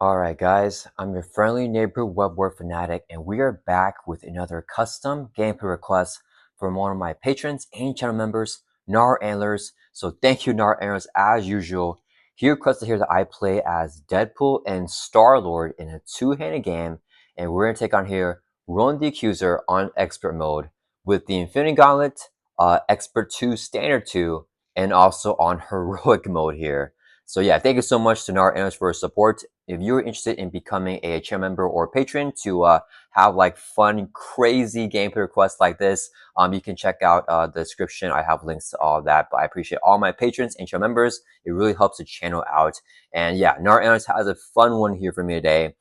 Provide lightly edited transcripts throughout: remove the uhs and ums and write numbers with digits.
Alright guys, I'm your friendly neighbor Web-Warrior Fanatic, and we are back with another custom gameplay request from one of my patrons and channel members, Nar Antlers. So thank you, Nar Antlers, as usual. He requested here that I play as Deadpool and Star-Lord in a two-handed game, and we're going to take on here Ronan the Accuser on Expert mode with the Infinity Gauntlet, Expert 2, Standard 2, and also on Heroic mode here. So yeah, thank you so much to Nar Antlers for his support. If you're interested in becoming a channel member or patron to have like fun, crazy gameplay requests like this, you can check out the description. I have links to all of that. But I appreciate all my patrons and channel members. It really helps the channel out. And yeah, Nar Antlers has a fun one here for me today.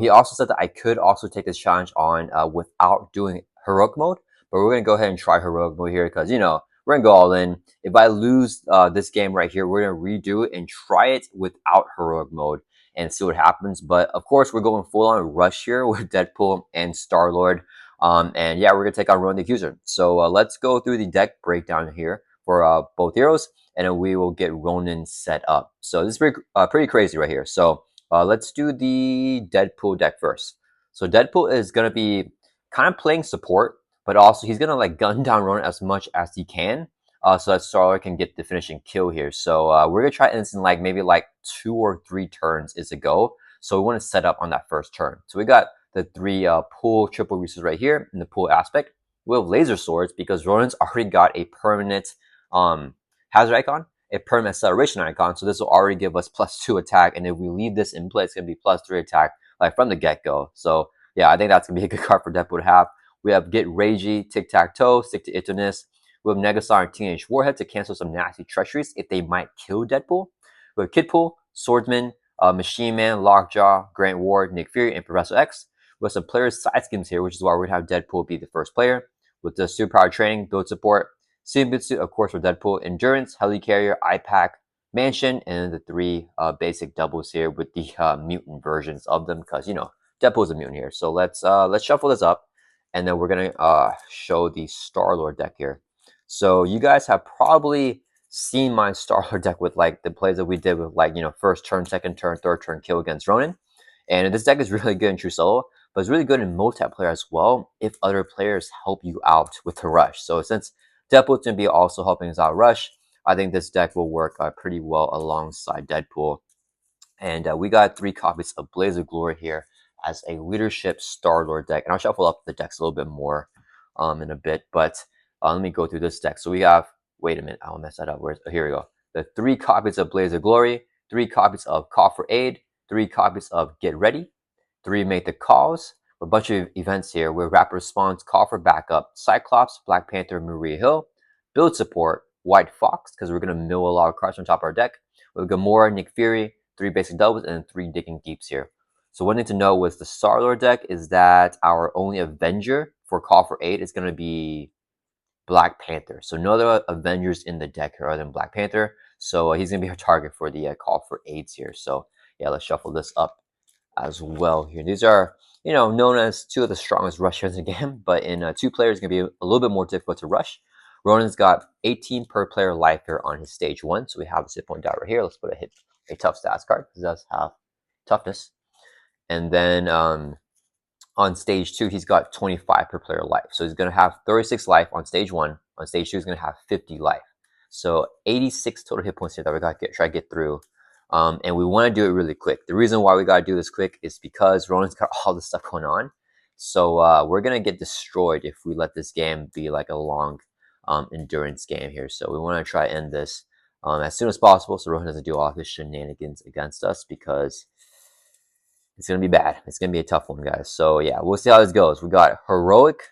He also said that I could also take this challenge on without doing heroic mode. But we're going to go ahead and try heroic mode here because, you know, we're going to go all in. If I lose this game right here, we're going to redo it and try it without heroic mode and see what happens. But of course, we're going full on rush here with Deadpool and Star-Lord. And yeah, we're going to take on Ronan the Accuser. So let's go through the deck breakdown here for both heroes, and then we will get Ronan set up. So this is pretty crazy right here. So let's do the Deadpool deck first. So Deadpool is going to be kind of playing support, but also he's going to like gun down Ronan as much as he can. So that Star-Lord can get the finishing kill here. So we're going to try this in like maybe like 2 or 3 turns is a go. So we want to set up on that first turn. So we got the 3 pool triple resources right here in the pool aspect. We have laser swords because Ronan's already got a permanent hazard icon, a permanent acceleration icon. So this will already give us +2 attack. And if we leave this in play, it's going to be +3 attack like from the get-go. So yeah, I think that's going to be a good card for Deadpool to have. We have Get Ragey, Tic-Tac-Toe, Stick to Itonis. We have Negasonic and Teenage Warhead to cancel some nasty treacheries if they might kill Deadpool. We have Kidpool, Swordsman, Machine Man, Lockjaw, Grant Ward, Nick Fury, and Professor X. We have some player side schemes here, which is why we're going to have Deadpool be the first player. With the superpower training, build support, Suit, of course, for Deadpool, Endurance, Helicarrier, iPack, Mansion, and the 3 basic doubles here with the mutant versions of them, because, you know, Deadpool's a mutant here. So let's shuffle this up, and then we're going to show the Star-Lord deck here. So you guys have probably seen my Star-Lord deck with like the plays that we did with like, you know, first turn, second turn, third turn kill against Ronan. And this deck is really good in true solo, but it's really good in multiplayer as well if other players help you out with the rush. So since Deadpool's going to be also helping us out rush, I think this deck will work pretty well alongside Deadpool. And we got 3 copies of Blaze of Glory here as a leadership Star-Lord deck. And I'll shuffle up the decks a little bit more in a bit, but let me go through this deck. So we have, wait a minute, I'll mess that up. Here we go. The 3 copies of Blaze of Glory, 3 copies of Call for Aid, 3 copies of Get Ready, 3 Make the Calls, a bunch of events here where Rapid Response, Call for Backup, Cyclops, Black Panther, Maria Hill, Build Support, White Fox, because we're going to mill a lot of cards on top of our deck, with Gamora, Nick Fury, 3 basic doubles, and 3 digging deeps here. So one thing to know with the Star-Lord deck is that our only Avenger for Call for Aid is going to be Black Panther. So no other Avengers in the deck here other than Black Panther. So he's going to be our target for the Call for Aids here. So yeah, let's shuffle this up as well here. These are, you know, known as 2 of the strongest rushers in the game, but in 2 players, it's going to be a little bit more difficult to rush. Ronan's got 18 per player life here on his stage 1. So we have this hit point die right here. Let's put a tough stats card. It does have toughness. And then on stage 2, he's got 25 per player life. So he's going to have 36 life on stage 1. On stage 2, he's going to have 50 life. So 86 total hit points here that we got to try to get through. And we want to do it really quick. The reason why we got to do this quick is because Ronan's got all this stuff going on. So we're going to get destroyed if we let this game be like a long endurance game here. So we want to try to end this as soon as possible so Ronan doesn't do all his shenanigans against us, because it's going to be bad. It's going to be a tough one, guys. So yeah, we'll see how this goes. We got Heroic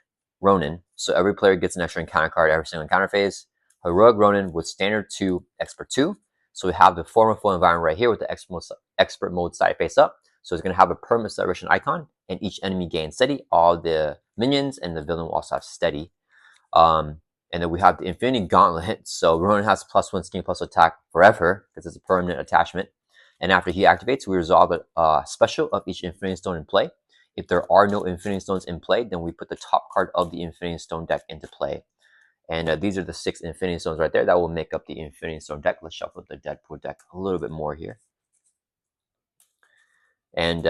Ronan. So every player gets an extra encounter card every single encounter phase. Heroic Ronan with Standard 2, Expert 2. So we have the form of full environment right here with the expert mode side face up. So it's going to have a permanent acceleration icon, and each enemy gains steady. All the minions and the villain will also have steady. And then we have the Infinity Gauntlet. So Ronan has +1 skin plus attack forever because it's a permanent attachment. And after he activates, we resolve a special of each Infinity Stone in play. If there are no Infinity Stones in play, then we put the top card of the Infinity Stone deck into play. And these are the 6 Infinity Stones right there that will make up the Infinity Stone deck. Let's shuffle the Deadpool deck a little bit more here. And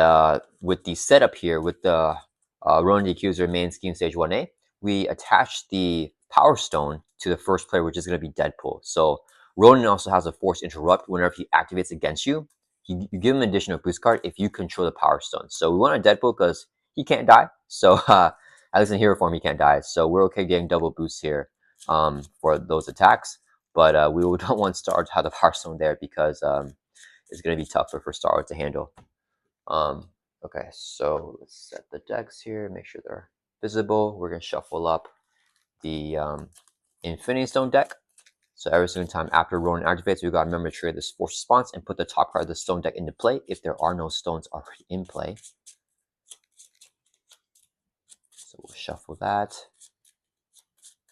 with the setup here, with the Ronan the Accuser main scheme stage 1A, we attach the Power Stone to the first player, which is going to be Deadpool. So Ronan also has a Force Interrupt whenever he activates against you. You give him an additional boost card if you control the Power Stone. So we want a Deadpool because he can't die. So at least in hero form, he can't die. So we're okay getting double boosts here for those attacks. But we don't want Star to have the Power Stone there because it's going to be tougher for Star to handle. Okay, so let's set the decks here, make sure they're visible. We're going to shuffle up the Infinity Stone deck. So every single time after Ronan activates, we got to remember to trigger this force response and put the top card of the stone deck into play if there are no stones already in play. So we'll shuffle that.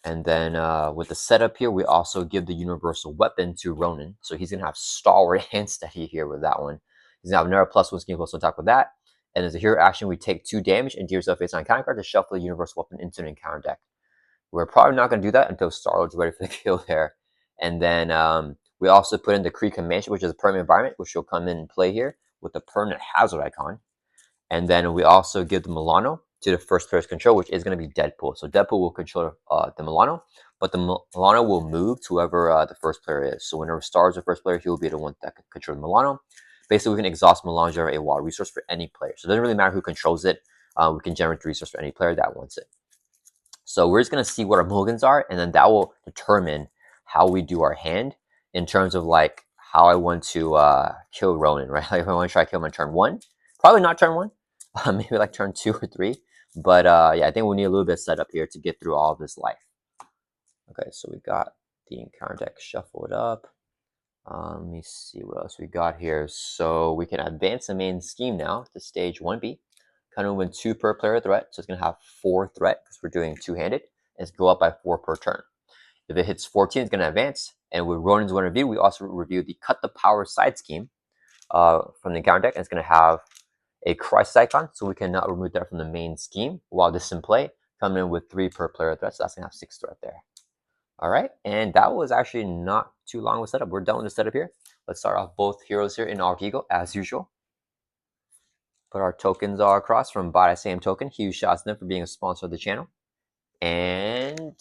And then with the setup here, we also give the universal weapon to Ronan. So he's going to have Stalwart and Steady here with that one. He's going to have another +1 scheme plus on top of that. And as a hero action, we take 2 damage and deal yourself face on counter card to shuffle the universal weapon into an encounter deck. We're probably not going to do that until Star-Lord's ready for the kill there. And then we also put in the Kree Command, which is a permanent environment, which will come in and play here with the permanent hazard icon. And then we also give the Milano to the first player's control, which is going to be Deadpool. So Deadpool will control the Milano, but the Milano will move to whoever the first player is. So whenever Star is the first player, he will be the one that can control the Milano. Basically, we can exhaust Milano, generate a wild resource for any player. So it doesn't really matter who controls it. We can generate the resource for any player that wants it. So we're just going to see what our mulligans are, and then that will determine how we do our hand in terms of like how I want to kill Ronan, right? Like if I want to try to kill him on turn 1, probably not turn 1, maybe like turn 2 or 3. But yeah, I think we need a little bit of setup here to get through all of this life. Okay, so we got the encounter deck shuffled up. Let me see what else we got here. So we can advance the main scheme now to stage 1B. Kind of win 2 per player threat, so it's going to have 4 threat because we're doing two-handed. And it's go up by 4 per turn. If it hits 14, it's going to advance. And with Ronan's one review, we also review the Cut the Power side scheme from the encounter deck. And it's going to have a crisis icon, so we cannot remove that from the main scheme while this is in play. Coming in with 3 per player threat, so that's going to have 6 threat there. All right, and that was actually not too long of a setup. We're done with the setup here. Let's start off both heroes here in Alter Ego, as usual. Put our tokens all across from Buy Same Token. Huge shots to them for being a sponsor of the channel. And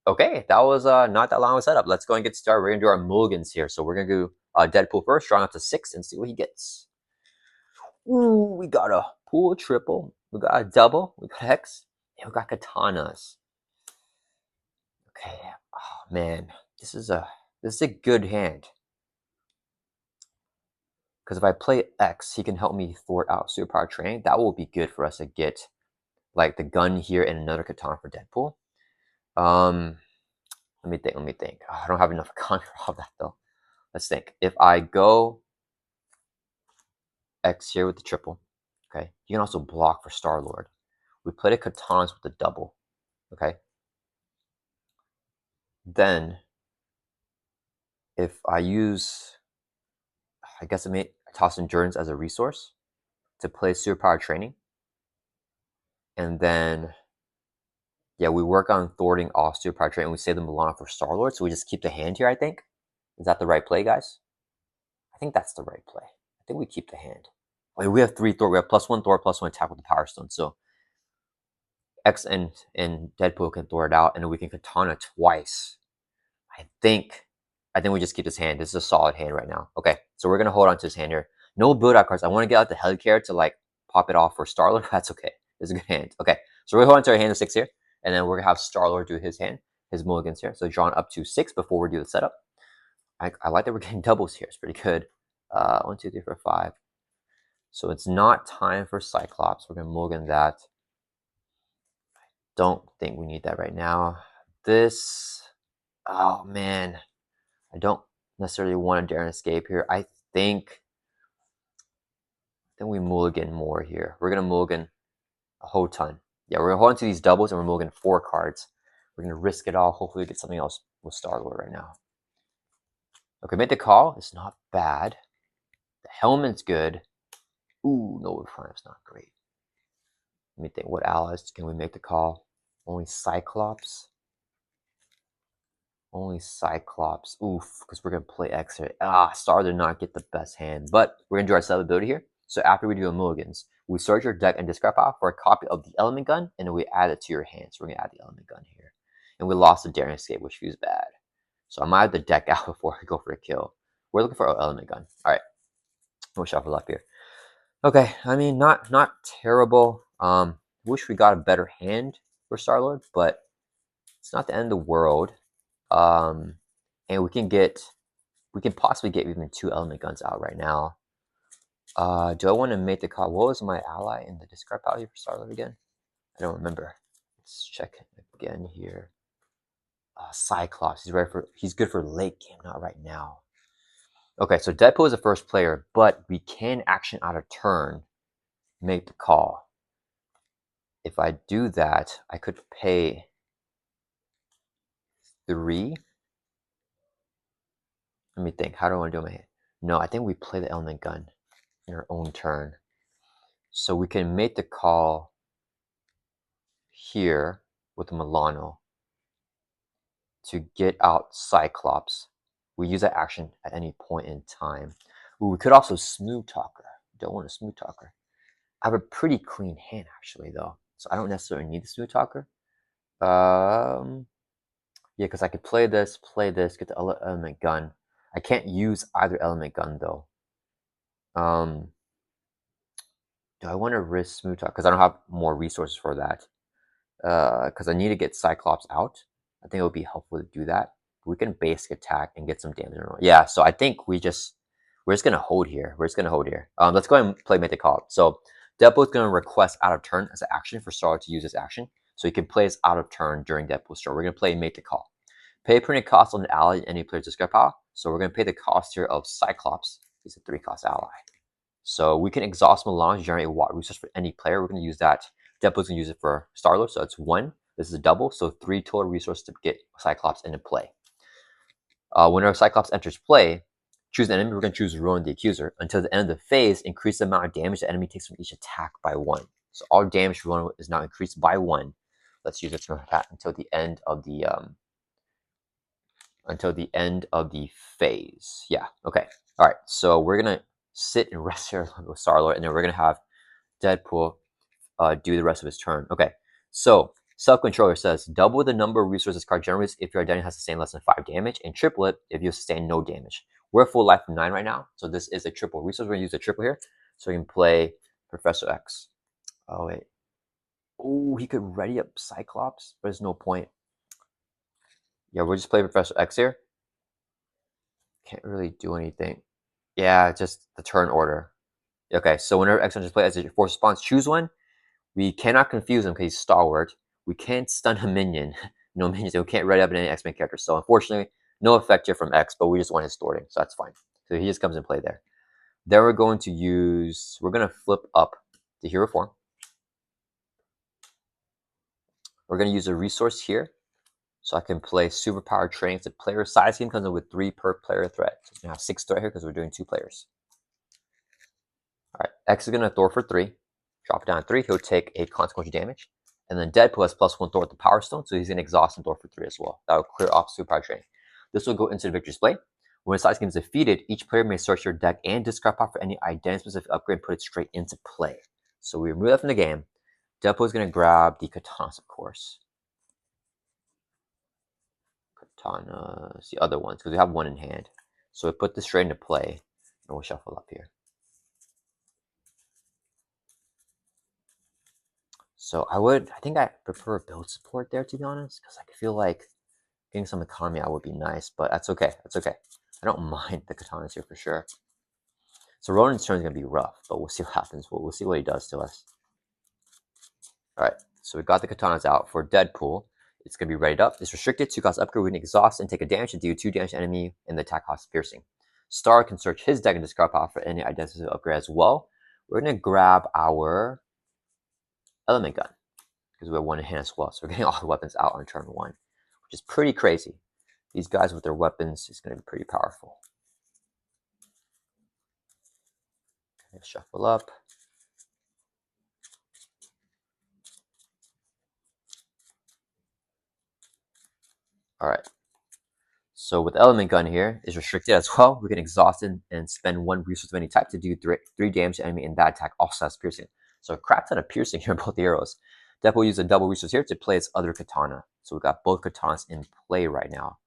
okay, that was not that long of a setup. Let's go and get started. We're going to do our mulligans here. So we're going to do Deadpool first, drawing up to 6 and see what he gets. Ooh, we got a pool triple. We got a double. We got Hex. And we got Katanas. Okay. Oh man, this is a good hand. Because if I play X, he can help me thwart out superpower training. That will be good for us to get like the gun here and another katana for Deadpool. Let me think. Oh, I don't have enough gun for all that though. Let's think. If I go X here with the triple, okay, you can also block for Star-Lord. We play the katanas with the double, okay. Then if I use, I guess I may toss endurance as a resource to play superpower training, and then yeah, we work on thwarting off superpower training. We save the Milano for Star-Lord, so we just keep the hand here. I think is that the right play, guys? I think that's the right play. I think we keep the hand. Wait, we have 3 thwart. We have +1 thwart, +1 attack with the Power Stone. So X and Deadpool can thwart out, and then we can katana twice. I think we just keep this hand. This is a solid hand right now. Okay, so we're gonna hold on to this hand here. No build out cards. I want to get out the Helicarrier to like pop it off for Star-Lord. That's okay. This is a good hand. Okay, so we're holding to our hand of 6 here, and then we're gonna have Star-Lord do his hand, his mulligans here. So drawing up to 6 before we do the setup. I like that we're getting doubles here. It's pretty good. 1, 2, 3, 4, 5. So it's not time for Cyclops. We're gonna mulligan that. Don't think we need that right now. This, oh man, I don't necessarily want a Dare and Escape here. I think we mulligan more here. We're gonna mulligan a whole ton. Yeah, we're gonna hold on to these doubles and we're mulligan 4 cards. We're gonna risk it all. Hopefully get something else with Star-Lord right now. Okay, make the call. It's not bad. The helmet's good. Ooh, no, Prime's not great. Let me think. What allies can we make the call? Only Cyclops. Only Cyclops. Oof, because we're gonna play X here. Star did not get the best hand, but we're gonna do our sub ability here. So after we do the mulligans, we search your deck and discard pile for a copy of the element gun, and then we add it to your hand. So we're gonna add the element gun here. And we lost the daring escape, which feels bad. So I might have to deck out before I go for a kill. We're looking for our element gun. Alright. We'll shuffle up here. Okay, I mean not terrible. Wish we got a better hand for Star-Lord, but it's not the end of the world. And we can possibly get even 2 element guns out right now. Do I want to make the call? What was my ally in the discard pile here for Star-Lord again? I don't remember. Let's check again here. Cyclops. He's good for late game, not right now. Okay, so Deadpool is the first player, but we can action out of turn, make the call. If I do that, I could pay 3. Let me think. How do I want to do my hand? No, I think we play the element gun in our own turn. So we can make the call here with Milano to get out Cyclops. We use that action at any point in time. Ooh, we could also Smooth Talker. Don't want a Smooth Talker. I have a pretty clean hand actually though, so I don't necessarily need the Smooth Talker. Yeah, because I could play this, get the element gun. I can't use either element gun though. Do I want to risk Smooth Talker? Because I don't have more resources for that. Because I need to get Cyclops out. I think it would be helpful to do that. We can basic attack and get some damage. Yeah, so I think we're just gonna hold here. Let's go ahead and play Make the Call. So Deadpool's gonna request out of turn as an action for Star to use this action. So he can play his out of turn during Deadpool's turn. We're gonna play Make the Call. Pay permanent cost on the ally in any player's discard pile. So we're gonna pay the cost here of Cyclops. He's a 3-cost ally. So we can exhaust Milan to generate a water resource for any player. We're gonna use that. Deadpool's gonna use it for Star-Lord, so it's 1. This is a double, so 3 total resources to get Cyclops into play. Whenever Cyclops enters play, choose an enemy. We're gonna choose Ronan the Accuser. Until the end of the phase, increase the amount of damage the enemy takes from each attack by 1. So all damage for Ronan is now increased by 1. Let's use it for that until the end of the phase. Yeah. Okay. All right. So we're gonna sit and rest here with Star-Lord, and then we're gonna have Deadpool do the rest of his turn. Okay, so Self-Controller says double the number of resources card generates if your identity has sustained less than 5 damage, and triple it if you sustain no damage. We're full life of 9 right now, so this is a triple resource. We're gonna use a triple here, so we can play Professor X. Oh wait, oh he could ready up Cyclops, but there's no point. Yeah, we'll just play Professor X here. Can't really do anything. Yeah, just the turn order. Okay, so whenever X enters play as your force response, choose one. We cannot confuse him because he's stalwart. We can't stun a minion. No minions. We can't ready up any X-Men character. So unfortunately, no effect here from X, but we just want his sorting, so that's fine. So he just comes in play there. Then we're going to flip up the hero form. We're going to use a resource here. So I can play superpower training. The player size scheme comes in with 3 per player threat. So we're going to have 6 threat here because we're doing 2 players. All right, X is going to Thor for 3. Drop it down to 3. He'll take a consequential damage. And then Deadpool has +1 Thor with the Power Stone, so he's going to exhaust and Thor for 3 as well. That will clear off superpower training. This will go into the victory display. When a side game is defeated, each player may search your deck and discard pile for any identity-specific upgrade and put it straight into play. So we remove that from the game. Deadpool is going to grab the katanas, of course. Katanas, the other ones, because we have 1 in hand. So we put this straight into play, and we'll shuffle up here. So I think I prefer build support there, to be honest, because I feel like getting some economy out would be nice, but that's okay. That's okay. I don't mind the katanas here for sure. So Ronan's turn is going to be rough, but we'll see what happens. We'll see what he does to us. All right, so we got the katanas out. For Deadpool, it's going to be readied up. It's restricted, 2-cost upgrade. We can exhaust and take a damage to deal 2 damage to enemy, and the attack cost piercing. Star can search his deck and discard pile for any identity upgrade as well. We're going to grab our element gun because we have 1 in hand as well. So we're getting all the weapons out on turn 1, which is pretty crazy. These guys with their weapons is going to be pretty powerful. Okay, shuffle up. All right. So with element gun here is restricted as well. We can exhaust it and spend 1 resource of any type to do 3 damage to enemy, and that attack also has piercing. So a crap ton of piercing here in both the arrows. Deadpool used a double resource here to play his other katana. So we got both katanas in play right now.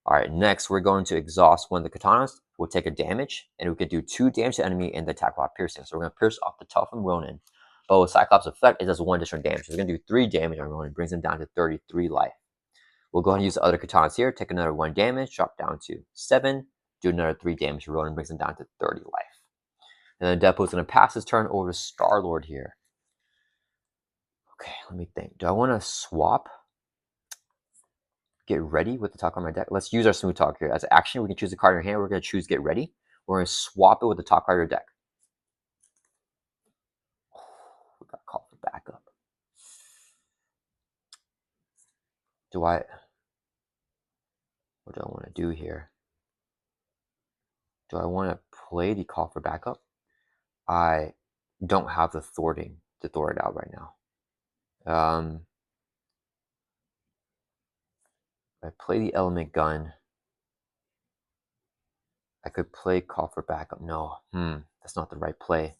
All right, next we're going to exhaust one of the katanas. We'll take a damage, and we can do 2 damage to enemy and the attack while piercing. So we're going to pierce off the top from Ronan. But with Cyclops' effect, it does 1 additional damage. So we're going to do 3 damage on Ronan, brings him down to 33 life. We'll go ahead and use the other katanas here, take another 1 damage, drop down to 7, do another 3 damage to Ronan, brings him down to 30 life. And then Deadpool's going to pass his turn over to Star-Lord here. Okay, let me think. Do I want to swap? Get ready with the top card on my deck? Let's use our Smooth Talk here. As an action, we can choose a card in your hand. We're going to choose Get Ready. We're going to swap it with the top card of your deck. We got to call for backup. What do I want to do here? Do I want to play the call for backup? I don't have the thwarting to thwart it out right now. I play the element gun. I could play call for backup. No, that's not the right play.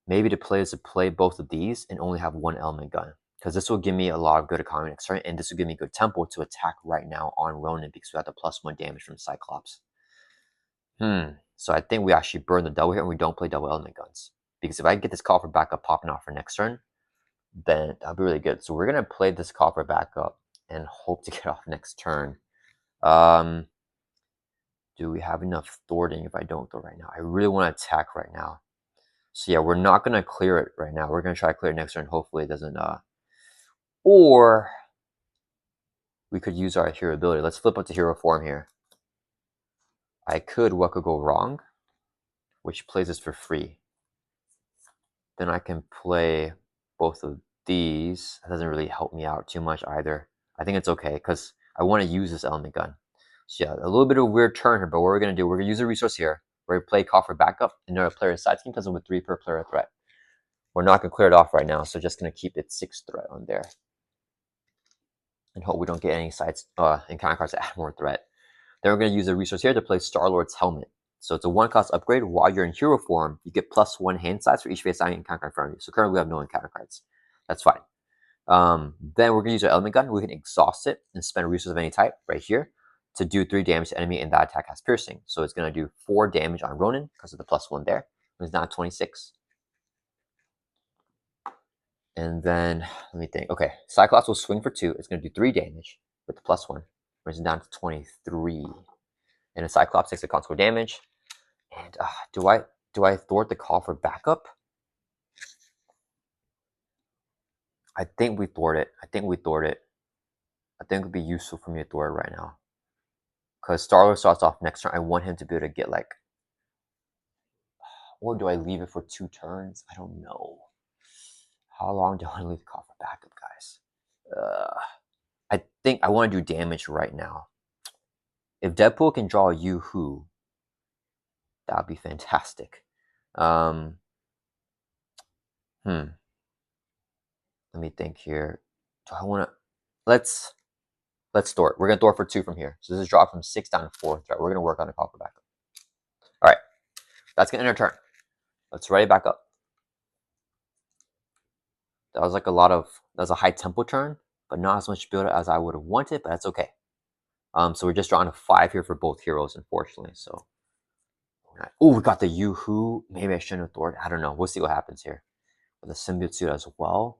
Maybe the play is to play both of these and only have 1 element gun, because this will give me a lot of good economy next turn, and this will give me good tempo to attack right now on Ronan because we have the +1 damage from Cyclops. So I think we actually burn the double here and we don't play double element guns, because if I get this call for backup popping off for next turn, then that'll be really good. So we're gonna play this call for backup and hope to get off next turn. Do we have enough thwarting if I don't thwart right now? I really want to attack right now. So yeah, we're not going to clear it right now. We're going to try to clear it next turn. Hopefully it doesn't, or we could use our hero ability. Let's flip up to hero form here. I could What Could Go Wrong, which plays this for free. Then I can play both of these. That doesn't really help me out too much either. I think it's okay because I want to use this element gun. So yeah, a little bit of a weird turn here, but what we're going to do, we're going to use a resource here. We're going to play call for backup. Another player's side scheme comes in with 3 per player threat. We're not going to clear it off right now, so just going to keep it 6 threat on there. And hope we don't get any sides encounter cards to add more threat. Then we're going to use a resource here to play Star-Lord's Helmet. So it's a 1-cost upgrade. While you're in hero form, you get +1 hand size for each face encounter card in front of you. So currently we have no encounter cards. That's fine. Then we're going to use our element gun. We can exhaust it and spend a resource of any type right here to do 3 damage to enemy, and that attack has piercing. So it's going to do 4 damage on Ronan because of the +1 there. It's now 26. And then, let me think. Okay, Cyclops will swing for 2. It's going to do 3 damage with the +1. Brings it down to 23. And the Cyclops takes the consequential damage. And do I thwart the call for backup? I think we thwart it. I think it would be useful for me to thwart it right now. Because Star-Lord starts off next turn. I want him to be able to get like... Or do I leave it for 2 turns? I don't know. How long do I want to leave the call for backup, guys? I think I want to do damage right now. If Deadpool can draw a Yoo-Hoo, that would be fantastic. Let me think here. Do I want to... Let's thwart. We're going to thwart for 2 from here. So this is drop from 6 down to 4 threat. We're going to work on the call for backup. All right. That's going to end our turn. Let's ready back up. That was like that was a high tempo turn, but not as much build as I would have wanted, but that's okay. So we're just drawing a 5 here for both heroes, unfortunately. So, oh, we got the Yoo-Hoo. Maybe I shouldn't have thwarted. I don't know. We'll see what happens here. With the symbiote suit as well.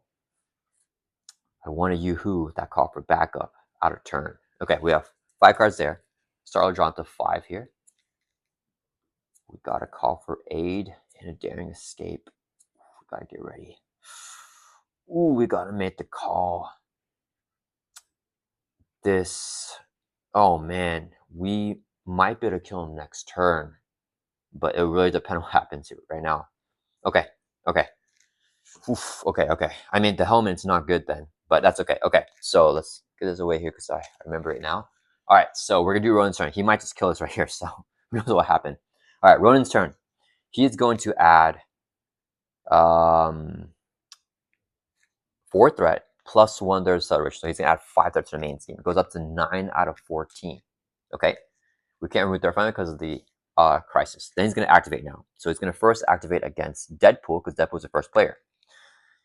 I want a Yoo-Hoo that call for backup out of turn. Okay, we have 5 cards there. Star-Lord drawn to 5 here. We got a call for aid and a daring escape. We gotta get ready. Ooh, we gotta make the call. Oh man, we might be able to kill him next turn, but it really depends on what happens here right now. Okay. Oof, okay. I mean, the helmet's not good then, but that's okay. Okay, so let's get this away here because I remember it now. All right, so we're gonna do Ronan's turn. He might just kill us right here, so who knows what happened. All right, Ronan's turn. He is going to add 4 threat plus 1/3 acceleration. So he's gonna add 5 threat to the main scheme. It goes up to 9 out of 14. Okay, we can't remove Dark Final because of the crisis. Then he's going to activate now. So he's going to first activate against Deadpool because Deadpool is the first player.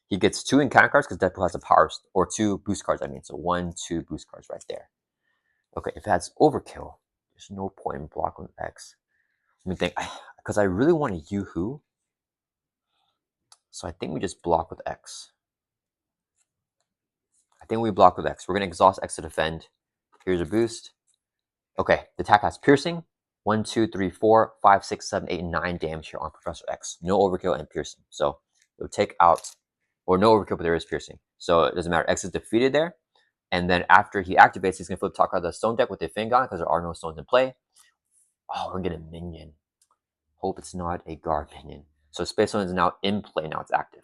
He gets 2 encounter cards because Deadpool has a power, or 2 boost cards, I mean. So 1, 2 boost cards right there. Okay, if it has overkill, there's no point in blocking X. Let me think, because I really want to Yoo-Hoo. So I think we just block with X. I think we block with X. We're going to exhaust X to defend. Here's a boost. Okay, the attack has piercing. 1, 2, 3, 4, 5, 6, 7, 8, 9 damage here on Professor X. No overkill and piercing. So it'll take out, or no overkill, but there is piercing. So it doesn't matter. X is defeated there. And then after he activates, he's going to flip top card the stone deck with the Fin Gauntlet because there are no stones in play. Oh, we're getting a minion. Hope it's not a guard minion. So Space Stone is now in play. Now it's active.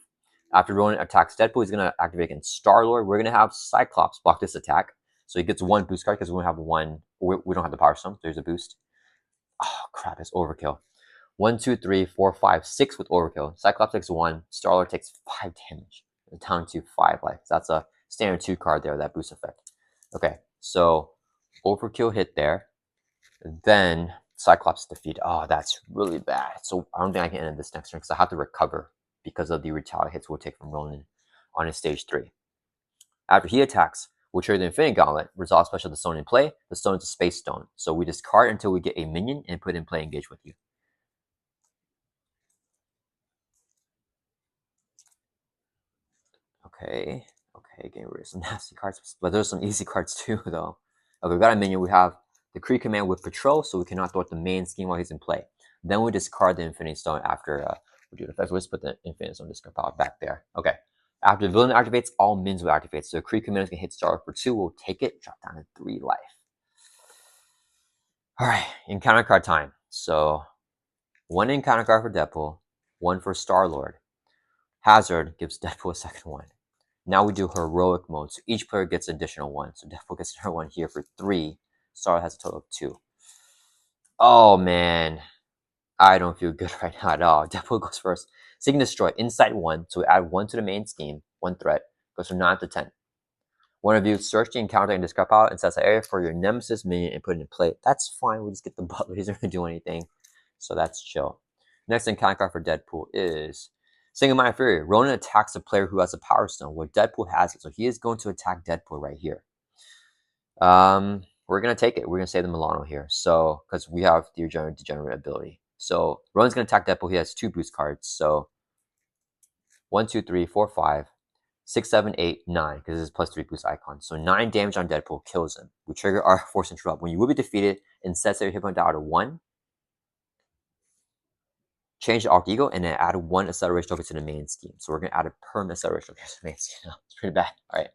After Ronan attacks Deadpool, he's going to activate against Star-Lord. We're going to have Cyclops block this attack. So he gets 1 boost card because we don't have one. We don't have the Power Stone. There's a boost. Oh, crap. It's overkill. 1, 2, 3, 4, 5, 6 with overkill. Cyclops takes 1. Star-Lord takes 5 damage. Down to 5 life. That's a standard 2 card there, that boost effect. Okay, so overkill hit there. Then Cyclops defeat. Oh, that's really bad. So I don't think I can end this next turn because I have to recover because of the retaliate hits we'll take from Ronan on his stage 3. After he attacks, we'll trigger the Infinity Gauntlet, resolve special the stone in play. The stone is a space stone. So we discard until we get a minion and put in play engage with you. Okay, getting rid of some nasty cards, but there's some easy cards too, though. Okay, we got a minion. We have the Kree command with Patrol, so we cannot thwart the main scheme while he's in play. Then we discard the Infinity Stone after we do the effect. We'll just put the Infinity Stone discard power back there. Okay. After the villain activates, all minions will activate. So the Kree command can hit Star for 2. We'll take it, drop down to 3 life. All right, encounter card time. So 1 encounter card for Deadpool, 1 for Star-Lord. Hazard gives Deadpool a second one. Now we do heroic mode. So each player gets additional 1. So Deadpool gets another 1 here for 3. Star has a total of 2. Oh man, I don't feel good right now at all. Deadpool goes first. Seek and destroy inside 1. So we add 1 to the main scheme. 1 threat goes from 9 to 10. One of you search the encounter and discard out and sets an area for your nemesis minion and put it in play. That's fine. We just get the butler. He's not going to do anything. So that's chill. Next encounter card for Deadpool is Single Mind Fury. Ronan attacks a player who has a Power Stone where Deadpool has it. So he is going to attack Deadpool right here. We're going to take it. We're going to save the Milano here. So, because we have the Degenerate ability. So, Ronan's going to attack Deadpool. He has 2 boost cards. So, 1, 2, 3, 4, 5, 6, 7, 8, 9. Because this is plus 3 boost icon. So, 9 damage on Deadpool kills him. We trigger our Force Interrupt. When you will be defeated and sets your hit point down to 1, change the Alter Ego and then add 1 acceleration token to the main scheme. So, we're going to add a permanent acceleration token to the main scheme. It's pretty bad. All right.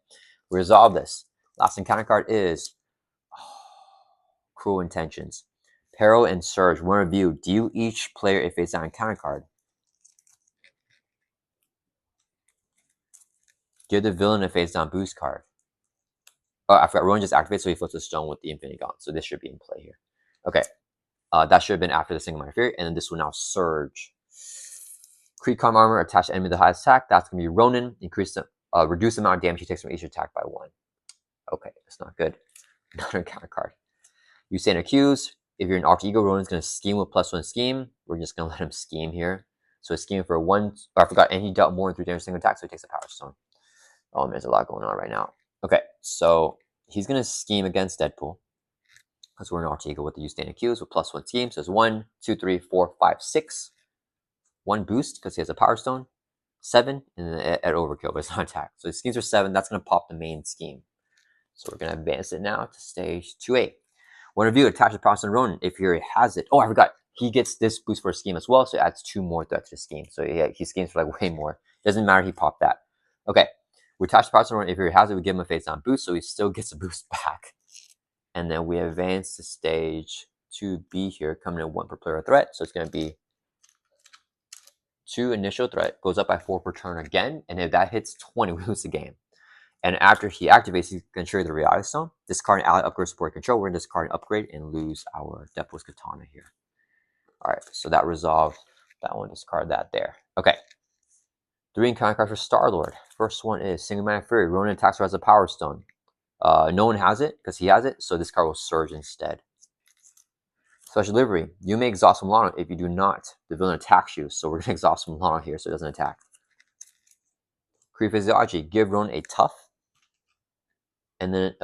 We resolve this. Last encounter card is Cruel Intentions. Peril and Surge. One review. Deal each player a face down encounter card. Give the villain a face down boost card. Oh, I forgot. Ronan just activates, so he flips a stone with the Infinity Gauntlet. So this should be in play here. Okay. That should have been after the Single Mind Fury, and then this will now Surge. Kree Calm Armor. Attach enemy to the highest attack. That's going to be Ronan. Reduce the amount of damage he takes from each attack by 1. Okay, that's not good. Another encounter card. You stand accused. If you're an Alter Ego, Ronan's going to scheme with +1 scheme. We're just going to let him scheme here. So he's scheming for 1. Oh, I forgot. And he dealt more than 3 damage single attack, so he takes a Power Stone. Oh, man, there's a lot going on right now. Okay, so he's going to scheme against Deadpool. Because we're an Alter Ego with the You Stand Accused with +1 scheme. So it's 1, 2, 3, 4, 5, 6. 1 boost because he has a Power Stone. 7, and then at overkill, but it's not attack. So his schemes are 7. That's going to pop the main scheme. So we're going to advance it now to stage 2A. One review, attach the Power Stone Ronan if he has it. Oh, I forgot. He gets this boost for a scheme as well, so it adds 2 more threats to the scheme. So yeah, he schemes for like way more. Doesn't matter, he popped that. Okay, we attach the Power Stone Ronan if he has it, we give him a face down boost, so he still gets a boost back. And then we advance to stage 2B here, coming in 1 per player threat. So it's going to be 2 initial threat, goes up by 4 per turn again, and if that hits 20, we lose the game. And after he activates, he can trigger the Reality Stone. Discard an ally upgrade support control. We're going to discard an upgrade and lose our Deadpool's Katana here. All right, so that resolved that one. Discard that there. Okay. 3 encounter cards for Star-Lord. First one is Single Man Fury. Ronan attacks her as a Power Stone. No one has it because he has it, so this card will Surge instead. Special delivery. You may exhaust from Lana. If you do not, the villain attacks you. So we're gonna exhaust from Lana here so it doesn't attack. Creep Physiology. Give Ronan a tough. And then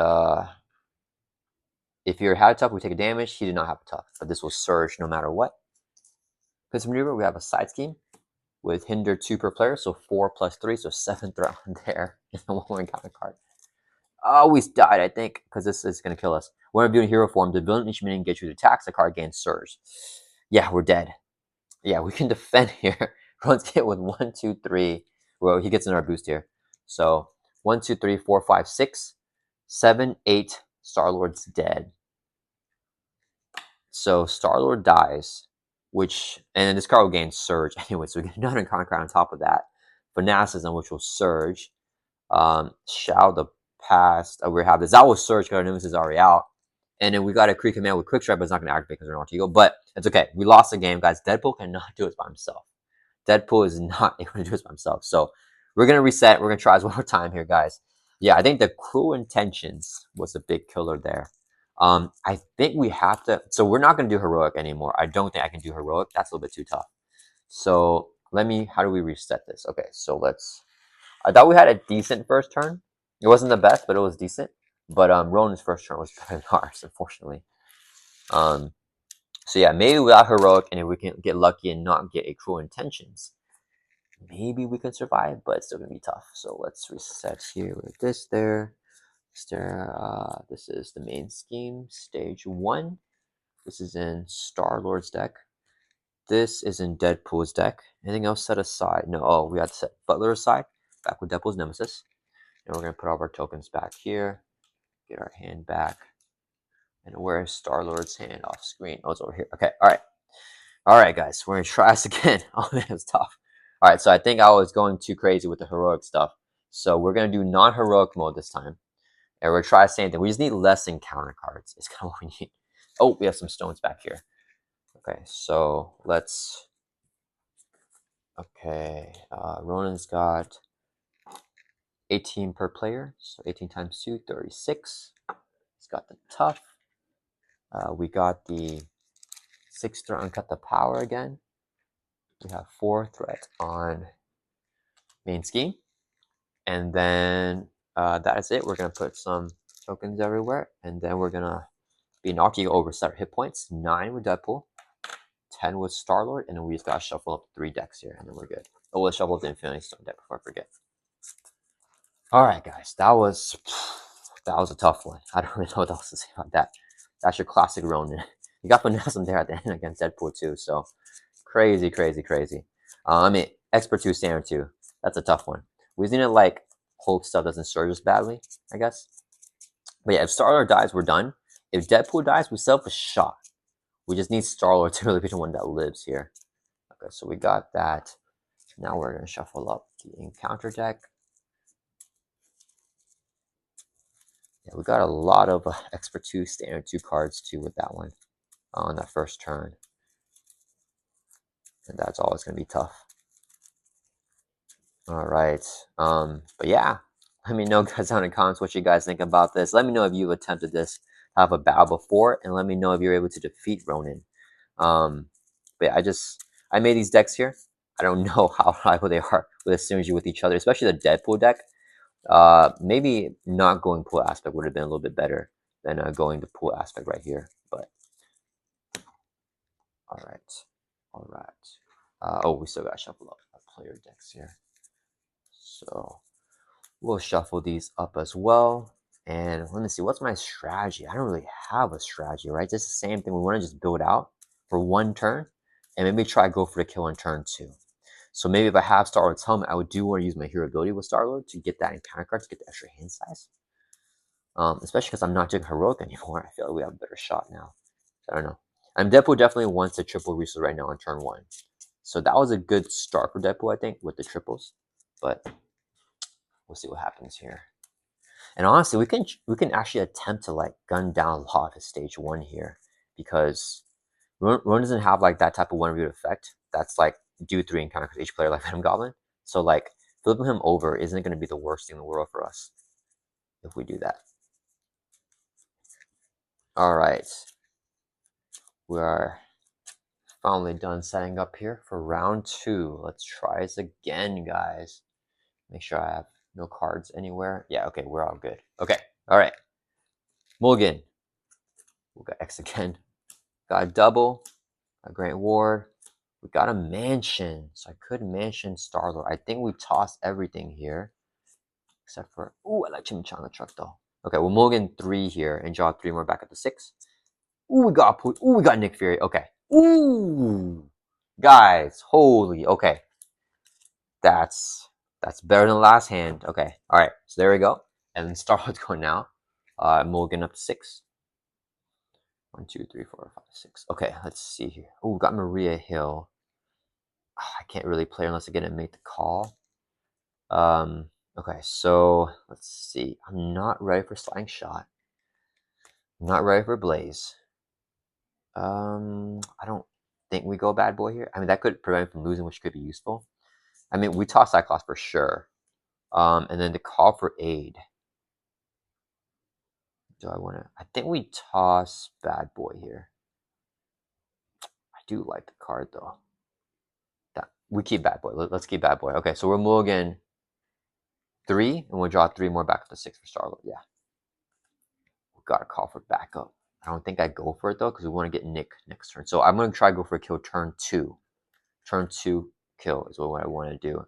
if you had a tough, we take a damage. He did not have a tough, but this will surge no matter what. Pistol Maneuver, we have a side scheme with hinder 2 per player, so 4 plus 3, so 7 thrown there. And a 1 counter card. Oh, we died, I think, because this is going to kill us. When I'm doing hero form, the villain each minion gets you attacks, the card gains surge. Yeah, we're dead. Yeah, we can defend here. Runs get with 1, 2, 3. Well, he gets another boost here. So 1, 2, 3, 4, 5, 6, 7, 8. Star-Lord's dead. So Star-Lord dies, and this card will gain surge anyway. So we get another counter card on top of that. Fanaticism, which will surge. Shadow the Past. We have this. That will surge because our Nemesis is already out. And then we got a Kree command with Quick Strike, but it's not going to activate because we're not Ego. But it's okay. We lost the game, guys. Deadpool cannot do it by himself. Deadpool is not able to do it by himself. So we're going to reset. We're going to try this one more time here, guys. Yeah, I think the Cruel Intentions was a big killer there. I think we have to. So we're not going to do Heroic anymore. I don't think I can do Heroic. That's a little bit too tough. So how do we reset this? Okay, so I thought we had a decent first turn. It wasn't the best, but it was decent. But Ronan's first turn was better than ours, unfortunately. So yeah, maybe without Heroic, and if we can get lucky and not get a Cruel Intentions, maybe we can survive, but it's still going to be tough. So let's reset here with this there. This is the main scheme, stage 1. This is in Star-Lord's deck. This is in Deadpool's deck. Anything else set aside? No, oh, we had to set Butler aside, back with Deadpool's Nemesis. And we're going to put all of our tokens back here, get our hand back. And where is Star-Lord's hand off screen? Oh, it's over here. Okay, all right. All right, guys, we're going to try this again. Oh, man, it was tough. All right, so I think I was going too crazy with the heroic stuff. So we're going to do non-heroic mode this time. And we're going to try the same thing. We just need less encounter cards. It's kind of what we need. Oh, we have some stones back here. Okay, so let's... Okay, Ronan's got 18 per player. So 18 times 2, 36. He's got the tough. We got the 6 threat uncut the power again. We have 4 threat on main scheme. And then that is it. We're going to put some tokens everywhere. And then we're going to be knocking over set hit points. 9 with Deadpool. 10 with Star-Lord. And then we just got to shuffle up 3 decks here. And then we're good. Oh, let's shuffle the Infinity Stone deck before I forget. All right, guys. That was a tough one. I don't really know what else to say about that. That's your classic Ronan. You got Finesse there at the end against Deadpool too. So crazy, crazy, crazy. I mean, Expert 2, Standard 2. That's a tough one. We just need to like hope stuff doesn't surge us badly, I guess. But yeah, if Star-Lord dies, we're done. If Deadpool dies, we still have a shot. We just need Star-Lord to really be the one that lives here. Okay, so we got that. Now we're going to shuffle up the encounter deck. Yeah, we got a lot of Expert 2, Standard 2 cards too with that one on that first turn. And that's always going to be tough. All right. But yeah, let me know, guys, down in the comments what you guys think about this. Let me know if you've attempted this, have a battle before, and let me know if you're able to defeat Ronan. But yeah, I made these decks here. I don't know how reliable they are with a synergy with each other, especially the Deadpool deck. Maybe not going pool aspect would have been a little bit better than going to pool aspect right here. But all right. Oh, we still got to shuffle up our player decks here. So we'll shuffle these up as well. And let me see, what's my strategy? I don't really have a strategy, right? Just the same thing. We want to just build out for 1 turn and maybe try to go for the kill on turn 2. So maybe if I have Star-Lord's helmet, I do want to use my hero ability with Star-Lord to get that encounter card, to get the extra hand size. Especially because I'm not doing heroic anymore. I feel like we have a better shot now. I don't know. Deadpool definitely wants a triple resource right now on turn 1. So that was a good start for Deadpool, I think, with the triples. But we'll see what happens here. And honestly, we can actually attempt to like gun down a lot of his stage 1 here, because Ronan doesn't have like that type of 1 root effect. That's like do 3 encounter because each player like Venom Goblin. So like flipping him over isn't going to be the worst thing in the world for us if we do that. All right. We are finally done setting up here for round 2. Let's try this again, guys. Make sure I have no cards anywhere. Yeah, okay, we're all good. Okay, all right. Mulligan. We got X again. Got a double, a Great Ward. We got a mansion, so I could mansion Starlord. I think we tossed everything here, except for, ooh, I like Chimichanga Truck though. Okay, we'll mulligan 3 here and draw 3 more back at the 6. Ooh, we got Nick Fury. Okay. Ooh, guys, holy. Okay, that's better than the last hand. Okay, all right. So there we go. And then Starlord's going now. Mulligan up to 6. 1, 2, 3, 4, 5, 6. Okay, let's see here. Oh, we got Maria Hill. I can't really play unless I get to make the call. Okay, so let's see. I'm not ready for Sliding Shot. I'm not ready for Blaze. I don't think we go Bad Boy here. I mean, that could prevent him from losing, which could be useful. I mean, we toss Cyclops for sure. And then the call for aid. Do I want to? I think we toss Bad Boy here. I do like the card though. We keep Bad Boy. Let's keep Bad Boy. Okay, so we're mulligan 3, and we'll draw 3 more back at the 6 for Starlord. Yeah. We got to call for backup. I don't think I go for it though, because we want to get Nick next turn. So I'm going to try to go for a kill turn 2. Turn 2 kill is what I want to do.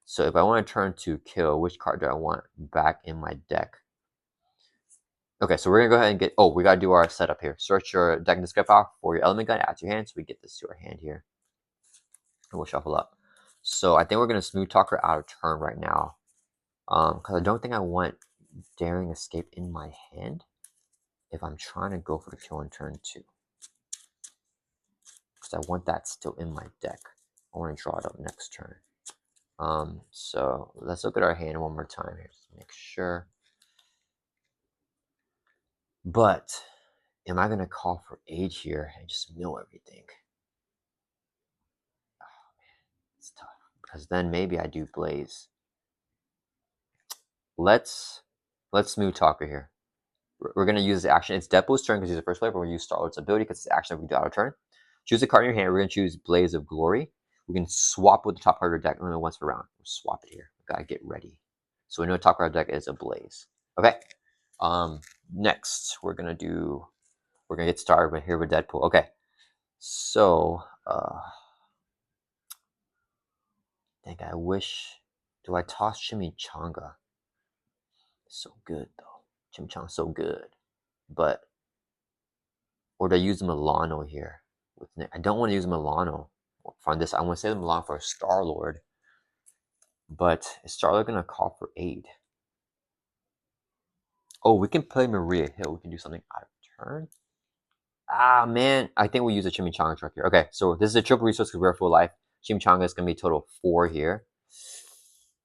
So if I want to turn 2 kill, which card do I want back in my deck? Okay, so we're going to go ahead and get... Oh, we got to do our setup here. Search your deck in the discard file for your element gun, add to your hand, so we get this to our hand here. And we'll shuffle up. So I think we're going to Smooth Talker out of turn right now. Because I don't think I want Daring Escape in my hand if I'm trying to go for the kill on turn 2. Because I want that still in my deck. I want to draw it up next turn. So let's look at our hand one more time here, just to make sure. But am I gonna call for aid here and just mill everything? Oh man, it's tough. Because then maybe I do Blaze. Let's Smooth Talker here. We're gonna use the action. It's Deadpool's turn because he's the first player, but we'll use Starlord's ability because it's the action that we do out of turn. Choose a card in your hand. We're gonna choose Blaze of Glory. We can swap with the top card of your deck only once per round. We'll swap it here. We gotta get ready. So we know the top card of the deck is a Blaze. Okay. Next we're gonna get started here with Deadpool. Okay. So I think I wish. Do I toss Chimichanga? So good though. Chimichanga's so good. But or do I use Milano here? I don't want to use Milano from this. I want to save Milano for a Star-Lord. But is Star-Lord going to call for aid? Oh, we can play Maria Hill. We can do something out of turn. Ah, man. I think we'll use a Chimichanga truck here. Okay, so this is a triple resource because we're full life. Chimichanga is going to be a total of 4 here.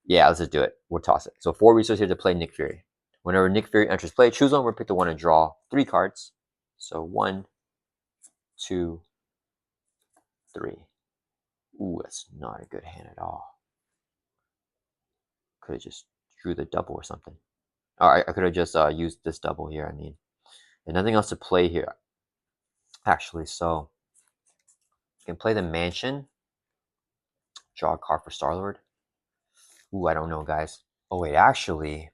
Yeah, let's just do it. We'll toss it. So 4 resources here to play Nick Fury. Whenever Nick Fury enters play, choose one. We'll pick the one and draw 3 cards. So 1, 2, 3. Ooh, that's not a good hand at all. Could have just drew the double or something. Alright, I could have just used this double here, I mean. And nothing else to play here. Actually, so you can play the mansion. Draw a card for Star-Lord. Ooh, I don't know, guys. Oh wait, actually,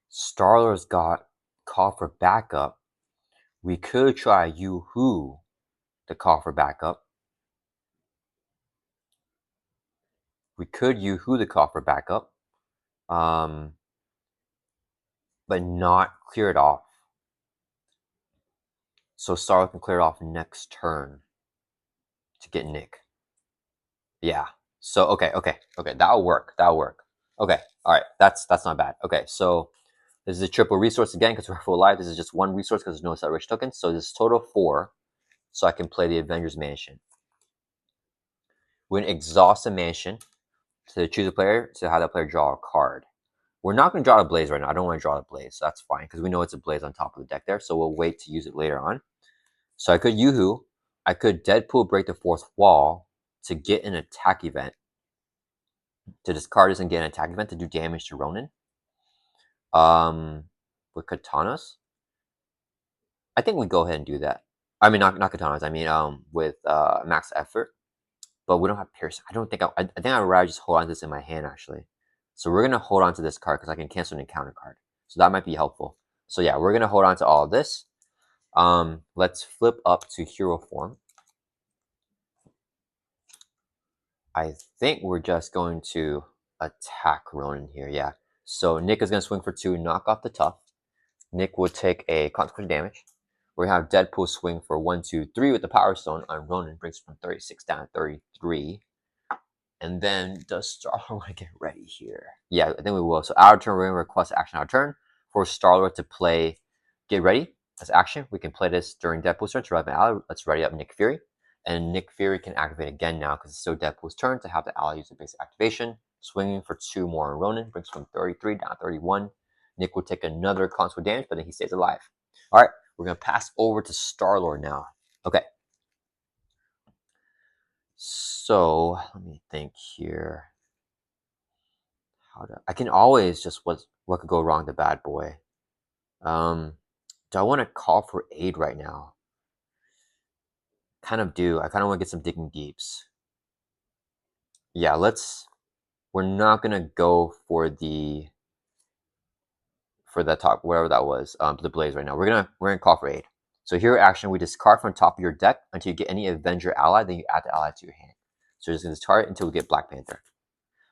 Star-Lord's got call for backup. We could try Yoo-Hoo to call for backup. We could Yoo-Hoo the call for backup. But not clear it off. So Star-Lord can clear it off next turn to get Nick. Yeah. So okay, that'll work. Okay, all right, that's not bad. Okay, so this is a triple resource again because we're full life. This is just 1 resource because there's no set rich tokens. So this is total 4. So I can play the Avengers Mansion. We're gonna exhaust the mansion to choose a player to have that player draw a card. We're not gonna draw a Blaze right now. I don't want to draw a Blaze, so that's fine because we know it's a Blaze on top of the deck there. So we'll wait to use it later on. So I could Yoo-Hoo. I could Deadpool break the 4th wall to get an attack event. To discard this and get an attack event to do damage to Ronan. With katanas. I think we go ahead and do that. I mean, not katanas. I mean, with max effort. But we don't have pierce. I don't think I think I would rather just hold on to this in my hand actually. So we're gonna hold on to this card because I can cancel an encounter card. So that might be helpful. So yeah, we're gonna hold on to all of this. Let's flip up to hero form. I think we're just going to attack Ronan here. Yeah. So Nick is gonna swing for 2, knock off the tough. Nick will take a consequence damage. We have Deadpool swing for 1, 2, 3 with the Power Stone on Ronan, brings from 36 down to 33. And then does Star-Lord want to get ready here? Yeah, I think we will. So our turn, we're going to request action our turn for Star-Lord to play get ready as action. We can play this during Deadpool's turn to revive an ally. Let's ready up Nick Fury. And Nick Fury can activate again now because it's still Deadpool's turn to have the ally use the basic activation. Swinging for 2 more on Ronan, brings from 33 down to 31. Nick will take another consequence damage, but then he stays alive. All right, we're going to pass over to Star-Lord now. Okay. So let me think here. I can always just what could go wrong to bad boy. Do I want to call for aid right now? Kind of do. I kind of want to get some digging deeps. Yeah, we're not gonna go for that top whatever that was, the blaze right now. We're gonna call for aid. So hero action, we discard from the top of your deck until you get any Avenger ally, then you add the ally to your hand. So we're just gonna discard it until we get Black Panther.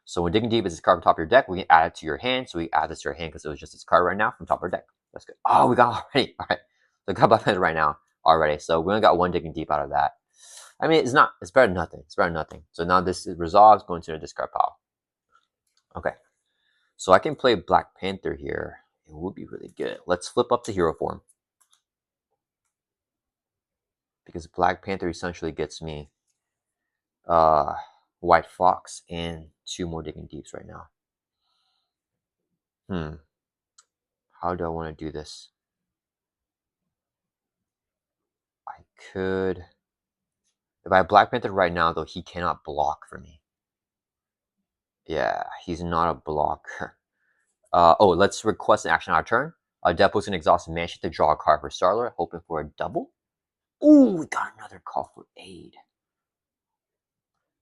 So when digging deep is discard from top of your deck, we can add it to your hand. So we add this to your hand because it was just discard right now from top of our deck. That's good. Oh, we got already. All right. So we got Black Panther right now already. So we only got 1 digging deep out of that. I mean, it's better than nothing. It's better than nothing. So now this resolves, going to the discard pile. Okay. So I can play Black Panther here. It would be really good. Let's flip up to hero form. Because Black Panther essentially gets me White Fox and 2 more digging deeps right now. How do I want to do this? I could... If I have Black Panther right now, though, he cannot block for me. Yeah, he's not a blocker. Let's request an action on our turn. Deadpool's gonna exhaust Mansion to draw a card for Star-Lord, hoping for a double. Ooh, we got another call for aid.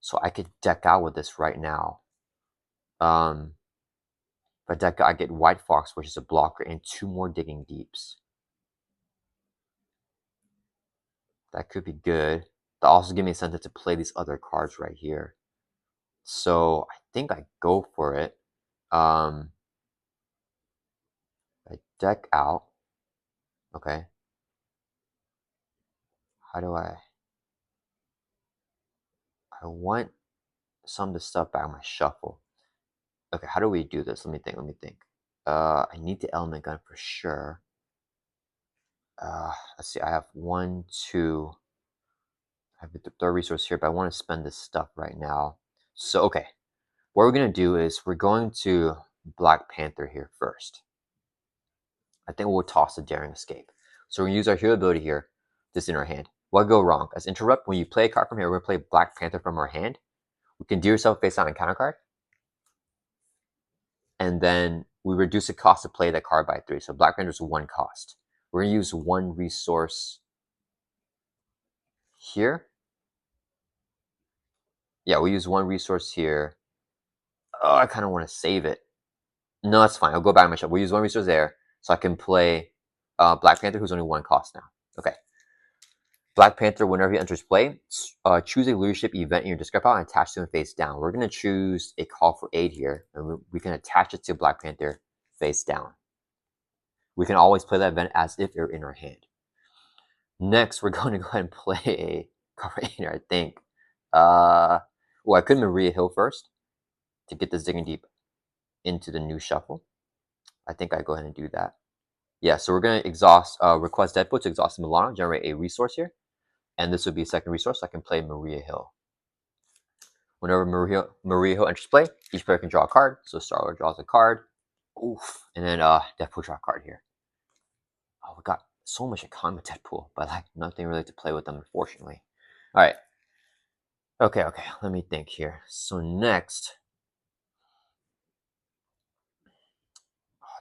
So I could deck out with this right now. If I deck out, I get White Fox, which is a blocker, and 2 more digging deeps. That could be good. That also gives me a incentive to play these other cards right here. So I think I go for it. I deck out. Okay. How do I want some of the stuff back in my shuffle. Okay, how do we do this? Let me think. I need the element gun for sure. Let's see, I have 1, 2. I have the 3rd resource here, but I want to spend this stuff right now. So, okay. What we're going to do is we're going to Black Panther here first. I think we'll toss the Daring Escape. So we're going to use our hero ability here, this in our hand. What go wrong? As interrupt, when you play a card from here, we're going to play Black Panther from our hand. We can do yourself face down and counter card. And then we reduce the cost to play that card by 3. So Black Panther is 1 cost. We're going to use 1 resource here. Yeah, we use 1 resource here. Oh, I kind of want to save it. No, that's fine. I'll go back to my shop. We'll use 1 resource there so I can play Black Panther, who's only 1 cost now. Okay. Black Panther, whenever he enters play, choose a leadership event in your discard pile and attach to him face down. We're going to choose a call for aid here, and we can attach it to Black Panther face down. We can always play that event as if they're in our hand. Next, we're going to go ahead and play a card for aid here, I think. I could Maria Hill first to get this digging deep into the new shuffle. I think I go ahead and do that. Yeah, so we're going to request Deadpool to exhaust Milano, generate a resource here. And this would be a 2nd resource, so I can play Maria Hill. Whenever Maria Hill enters play, each player can draw a card. So Star-Lord draws a card. Oof. And then Deadpool draw a card here. Oh, we got so much in common with Deadpool, but like nothing really to play with them, unfortunately. All right. Okay. Let me think here. So next,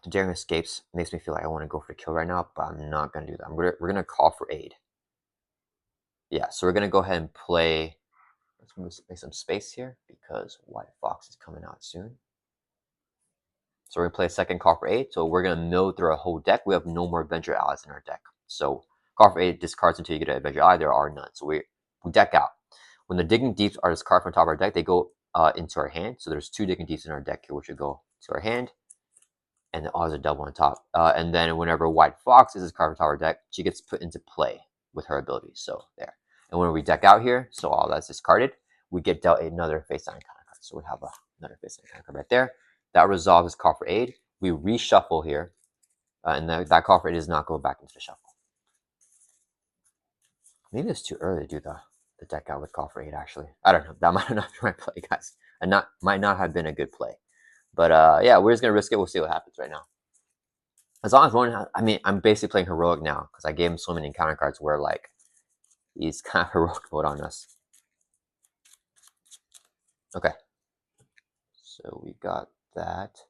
the Daring Escapes makes me feel like I want to go for the kill right now, but I'm not gonna do that. We're gonna call for aid. Yeah, so we're gonna go ahead and play. Let's make some space here because White Fox is coming out soon. So we're gonna play a second call for 8. So we're gonna mill through a whole deck. We have no more Avenger allies in our deck. So call for 8 discards until you get an Avenger ally. There are none. So we deck out. When the Digging Deeps are discarded from top of our deck, they go into our hand. So there's 2 Digging Deeps in our deck here, which should go to our hand. And the odds are double on top. And then whenever White Fox is discarded from top of our deck, she gets put into play with her abilities. So there. And when we deck out here, so all that's discarded, we get dealt another face-down kind of card. So we have another face-down kind of card right there. That resolves this call for aid. We reshuffle here, and that call for aid does not go back into the shuffle. Maybe it's too early to do the deck out with call for aid, actually. I don't know. That might not be my play, guys. And might not have been a good play. But yeah, we're just going to risk it. We'll see what happens right now. As long as Ronan, I mean, I'm basically playing heroic now because I gave him so many encounter cards where like he's kind of heroic mode on us. Okay, so we got that.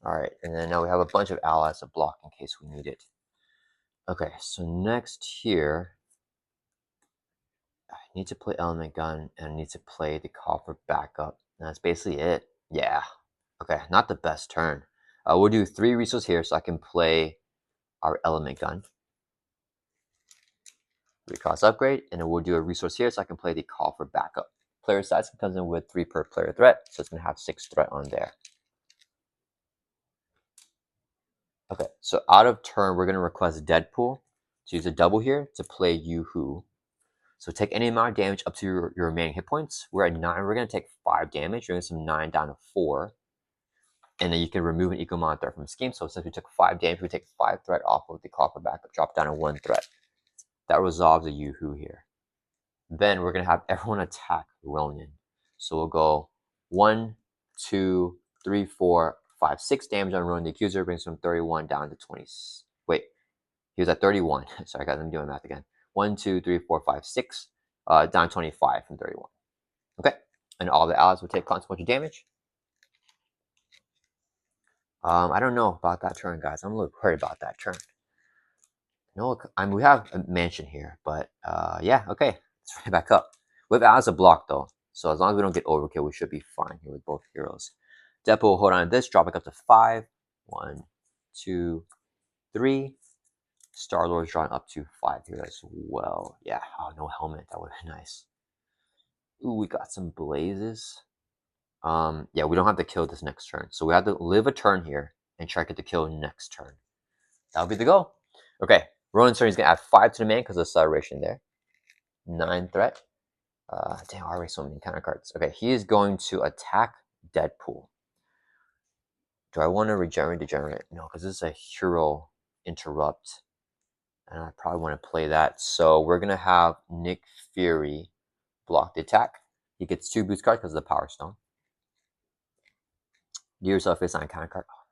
All right, and then now we have a bunch of allies to block in case we need it. Okay, so next here, I need to play Element Gun and I need to play the call for backup. And that's basically it. Yeah. Okay, not the best turn. We'll do 3 resources here so I can play our Element Gun. 3-cost upgrade, and then we'll do a resource here so I can play the call for backup. Player size comes in with 3 per player threat, so it's going to have 6 threat on there. Okay, so out of turn, we're going to request Deadpool to use a double here to play Yoo-Hoo. So take any amount of damage up to your remaining hit points. We're at 9. We're going to take 5 damage. You're going to some 9 down to 4. And then you can remove an equal amount of threat from the scheme. So since we took 5 damage, we take 5 threat off of the call for backup, drop down to 1 threat. That resolves a Yoo-Hoo here. Then we're going to have everyone attack Ronan. So we'll go 1, 2, 3, 4, 5, 6 damage on Ronan. The accuser brings from 31 down to 20. Wait, he was at 31. Sorry, guys, I'm doing math again. 1, 2, 3, 4, 5, 6, down 25 from 31. Okay, and all the allies will take consequential damage. I don't know about that turn, guys. I'm a little worried about that turn. No, I mean, we have a mansion here, but yeah, okay. Let's right back up. We have allies to block, though. So as long as we don't get overkill, we should be fine here with both heroes. Deadpool will hold on to this, drop it up to 5. 1, 2, 3. Star-Lord's drawn up to 5 here as well. Yeah, oh, no helmet. That would have been nice. Ooh, we got some blazes. Yeah, we don't have to kill this next turn. So we have to live a turn here and try to get the kill next turn. That'll be the goal. Okay, Ronan's turn, he's going to add 5 to the man because of the acceleration there. 9 threat. Damn, I already so many counter cards. Okay, he is going to attack Deadpool. Do I want to degenerate? No, because this is a hero interrupt. And I probably want to play that. So we're going to have Nick Fury block the attack. He gets 2 boost cards because of the Power Stone. Do yourself face on counter card. Oh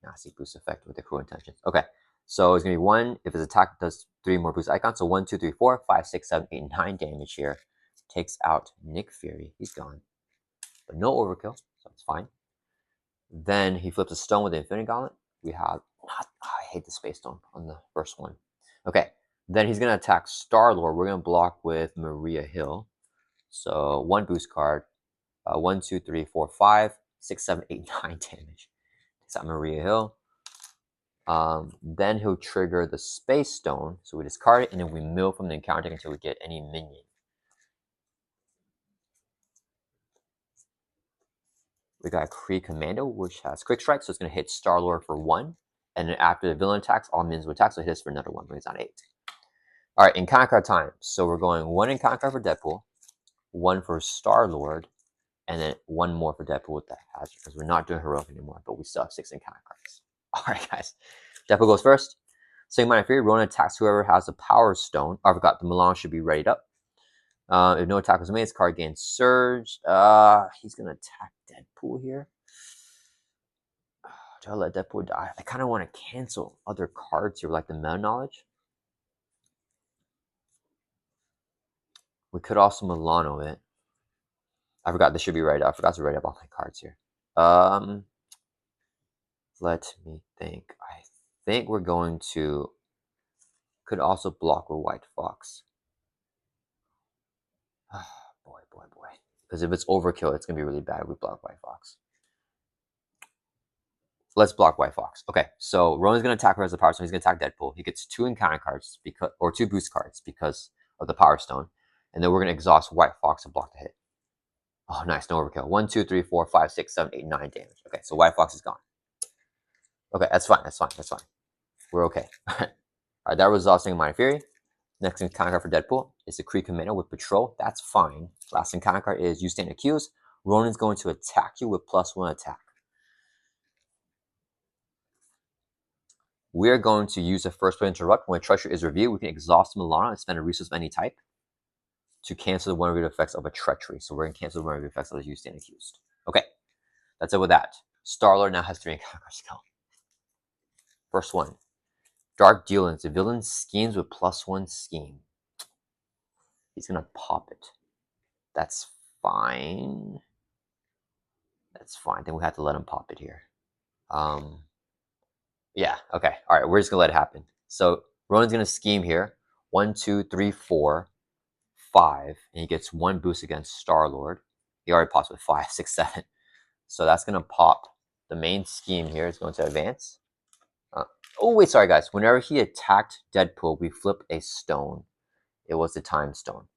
man, nasty boost effect with the Cruel Intentions. Okay, so it's going to be 1. If his attack does 3 more boost icons, so 1, 2, 3, 4, 5, 6, 7, 8, 9 damage here. Takes out Nick Fury. He's gone. But no overkill, so it's fine. Then he flips a stone with the Infinity Gauntlet. We have I hate the Space Stone on the first one. Okay, then he's going to attack Star-Lord. We're going to block with Maria Hill. So 1 boost card. 1, 2, 3, 4, 5, 6, 7, 8, 9 damage. Takes out Maria Hill. Then he'll trigger the Space Stone. So we discard it, and then we mill from the encounter deck until we get any minion. We got Kree Commando, which has Quick Strike, so it's going to hit Star-Lord for 1. And then after the villain attacks, all minions will attack, so it hits for another 1, brings down 8. All right, encounter card time. So we're going 1 encounter card for Deadpool, 1 for Star-Lord, and then 1 more for Deadpool with that hazard, because we're not doing heroic anymore, but we still have 6 encounter cards. All right, guys. Deadpool goes first. Same Mind Fury, Ronan attacks whoever has the Power Stone. Oh, I forgot, the Milan should be readied up. If no attack was made, this card gains Surge. He's going to attack Deadpool here. Do I let Deadpool die? I kind of want to cancel other cards here, like the Meta Knowledge. We could also Milano it. I forgot this should be ready. I forgot to write up all my cards here. Let me think. I think we're going to could also block with White Fox. Boy, boy, boy. Because if it's overkill, it's going to be really bad. We block White Fox. Let's block White Fox. Okay, so Ronan's going to attack her as a Power Stone. He's going to attack Deadpool. He gets 2 encounter cards, because, or 2 boost cards because of the Power Stone. And then we're going to exhaust White Fox to block the hit. Oh, nice. No overkill. 1, 2, 3, 4, 5, 6, 7, 8, 9 damage. Okay, so White Fox is gone. Okay, that's fine. That's fine. That's fine. We're okay. All right, that was exhausting Minor Fury. Next encounter card for Deadpool is the Kree Commando with Patrol. That's fine. Last encounter card is you stand accused. Ronan's going to attack you with +1 attack. We are going to use the first way interrupt. When a treachery is revealed, we can exhaust Milana and spend a resource of any type to cancel the one of the effects of a treachery. So we're going to cancel the one of the effects of the you stand accused. Okay, that's it with that. Star-Lord now has 3 encounter cards to go. First one, Dark Dealings. The villain schemes with +1 scheme. He's going to pop it. That's fine. That's fine. Then we have to let him pop it here. Yeah, okay. All right, we're just going to let it happen. So Ronan's going to scheme here. 1, 2, 3, 4, 5. And he gets 1 boost against Star-Lord. He already pops with 5, 6, 7. So that's going to pop the main scheme here. It's going to advance. Oh, wait, sorry, guys. Whenever he attacked Deadpool, we flipped a stone. It was the time stone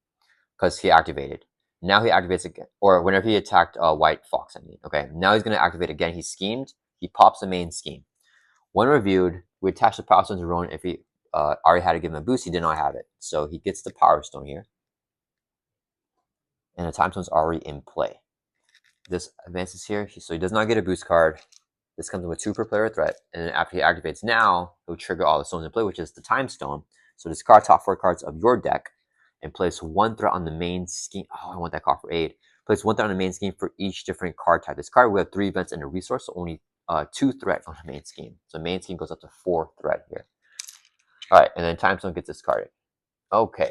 because he activated. Now he activates again. Or whenever he attacked White Fox, I mean. Okay, now he's going to activate again. He schemed. He pops the main scheme. When reviewed, we attach the Power Stone to Ronan. If he already had to give him a boost, he did not have it. So he gets the Power Stone here. And the Time Stone's already in play. This advances here, so he does not get a boost card. This comes in with 2 per player threat. And then after he activates now, he'll trigger all the stones in play, which is the Time Stone. So discard top 4 cards of your deck and place 1 threat on the main scheme. Oh, I want that card for 8. Place 1 threat on the main scheme for each different card type. This card, we have 3 events and a resource, so only 2 threat on the main scheme. So main scheme goes up to 4 threat here. All right, and then Time Stone gets discarded. Okay.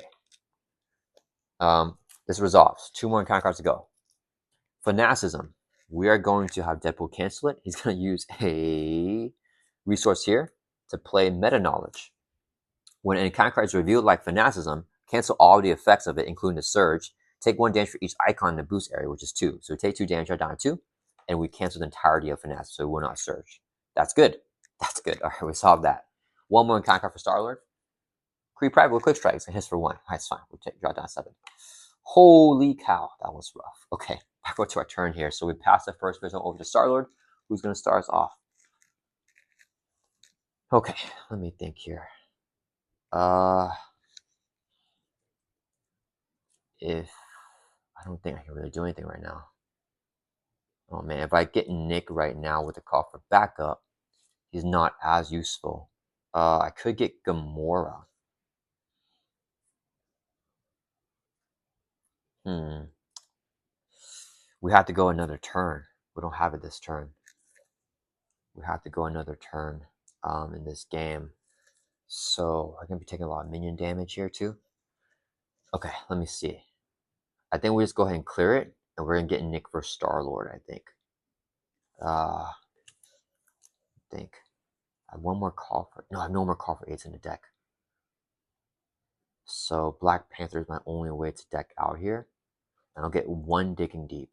This resolves. 2 more encounter cards to go. Fanaticism. We are going to have Deadpool cancel it. He's going to use a resource here to play Meta Knowledge. When an encounter card is revealed like Fanaticism, cancel all the effects of it, including the Surge. Take 1 damage for each icon in the boost area, which is 2. So we take 2 damage, down to 2, and we cancel the entirety of Fanaticism, so it will not Surge. That's good. That's good. All right, we solved that. 1 more encounter card for Star-Lord. Kree Private with Quick Strikes. It hits for 1. That's fine. We'll draw down 7. Holy cow, that was rough. Okay, back to our turn here. So we pass the first person over to Star-Lord, who's going to start us off. Okay, let me think here. If I don't think I can really do anything right now. Oh man, if I get Nick right now with the call for backup, he's not as useful. I could get Gamora. We have to go another turn. We don't have it this turn. We have to go another turn in this game. So I'm going to be taking a lot of minion damage here too. Okay, let me see. I think we just go ahead and clear it, and we're going to get Nick for Star-Lord, I think. I have one more call for... No, I have no more call for 8s in the deck. So Black Panther is my only way to deck out here. And I'll get 1 Digging Deep.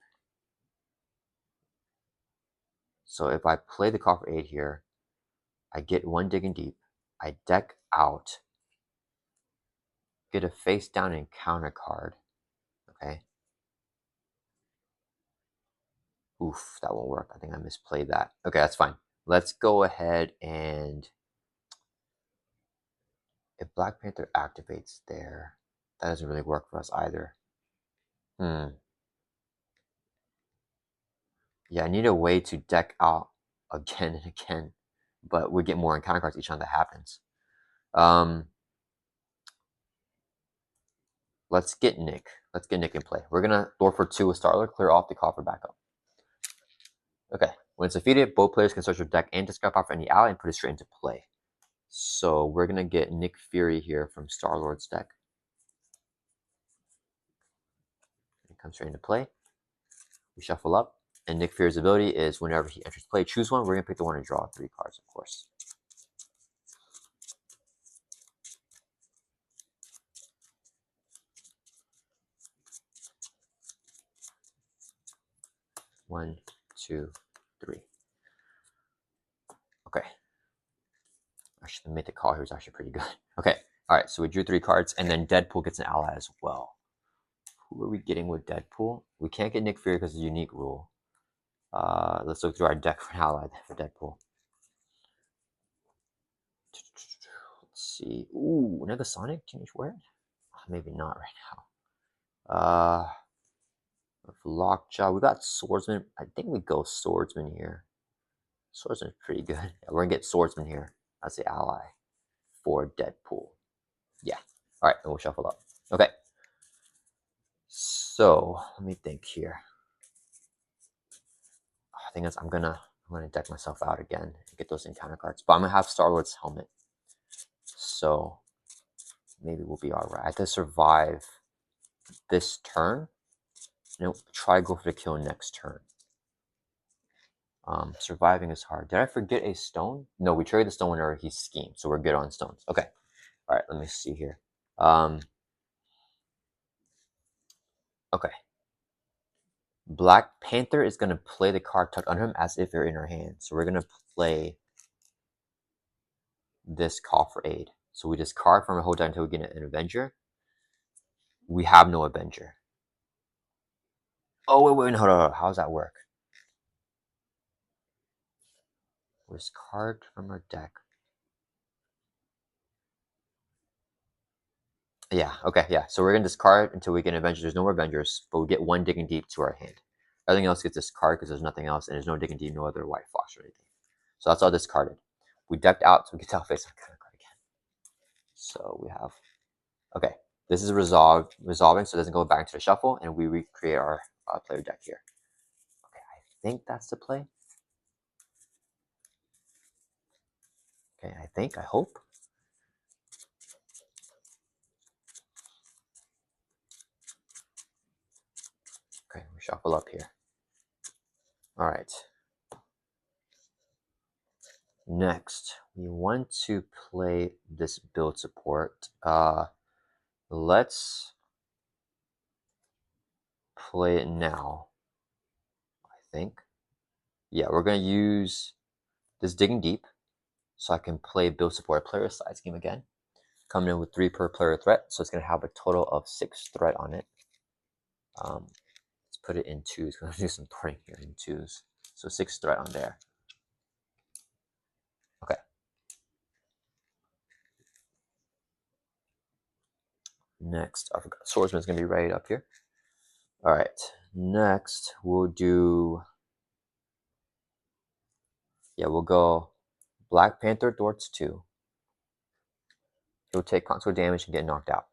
So if I play the call for 8 here, I get 1 Digging Deep. I deck out. Get a face down encounter card. Okay. Oof, that won't work. I think I misplayed that. Okay, that's fine. Let's go ahead and... If Black Panther activates there, that doesn't really work for us either. Yeah, I need a way to deck out again and again, but we get more encounter cards each time that happens. Let's get Nick. Let's get Nick in play. We're gonna Lord for 2 with Star-Lord, clear off the call for backup. Okay, when it's defeated, both players can search your deck and discard power for any ally and put it straight into play. So we're gonna get Nick Fury here from Star-Lord's deck. It comes straight into play. We shuffle up, and Nick Fury's ability is whenever he enters play, choose one. We're gonna pick the one and draw 3 cards, of course. 1, 2, 3. Okay. Actually, the mythic call here is actually pretty good. Okay. All right. So we drew 3 cards, and then Deadpool gets an ally as well. Who are we getting with Deadpool? We can't get Nick Fury because of the unique rule. Let's look through our deck for an ally for Deadpool. Let's see. Ooh, another Sonic Teenage Word? Maybe not right now. Lockjaw. We got Swordsman. I think we go Swordsman here. Swordsman's pretty good. Yeah, we're gonna get Swordsman here as the ally for Deadpool. Yeah. All right, and we'll shuffle up. Okay. So let me think here. I think I'm gonna deck myself out again and get those encounter cards. But I'm gonna have Star-Lord's helmet. So maybe we'll be alright. I have to survive this turn. And try to go for the kill next turn. Surviving is hard. Did I forget a stone? No, we trade the stone whenever he schemes, so we're good on stones. Okay. All right, let me see here. Okay. Black Panther is going to play the card tucked under him as if they're in her hand. So we're going to play this call for aid. So we discard from a hold down until we get an Avenger. We have no Avenger. Oh, wait, hold on. How does that work? Discard from our deck. Yeah, okay, yeah. So we're going to discard until we get an Avenger. There's no more Avengers, but we get 1 Digging Deep to our hand. Everything else gets discarded because there's nothing else, and there's no Digging Deep, no other White Fox or anything. So that's all discarded. We decked out, so we can tell face our card again. So we have, okay, this is resolving, so it doesn't go back into the shuffle, and we recreate our player deck here. Okay, I think that's the play. Okay, I hope. Okay, we shuffle up here. All right. Next, we want to play this build support. Let's play it now, I think. Yeah, we're going to use this Digging Deep so I can play build support player side scheme again. Coming in with 3 per player threat, so it's going to have a total of 6 threat on it. Let's put it in 2s. We're going to do some threading here in 2s. So 6 threat on there. Okay. Next, I forgot. Swordsman's going to be right up here. All right. Next, we'll do... Yeah, we'll go Black Panther Dorts 2. He'll take console damage and get knocked out.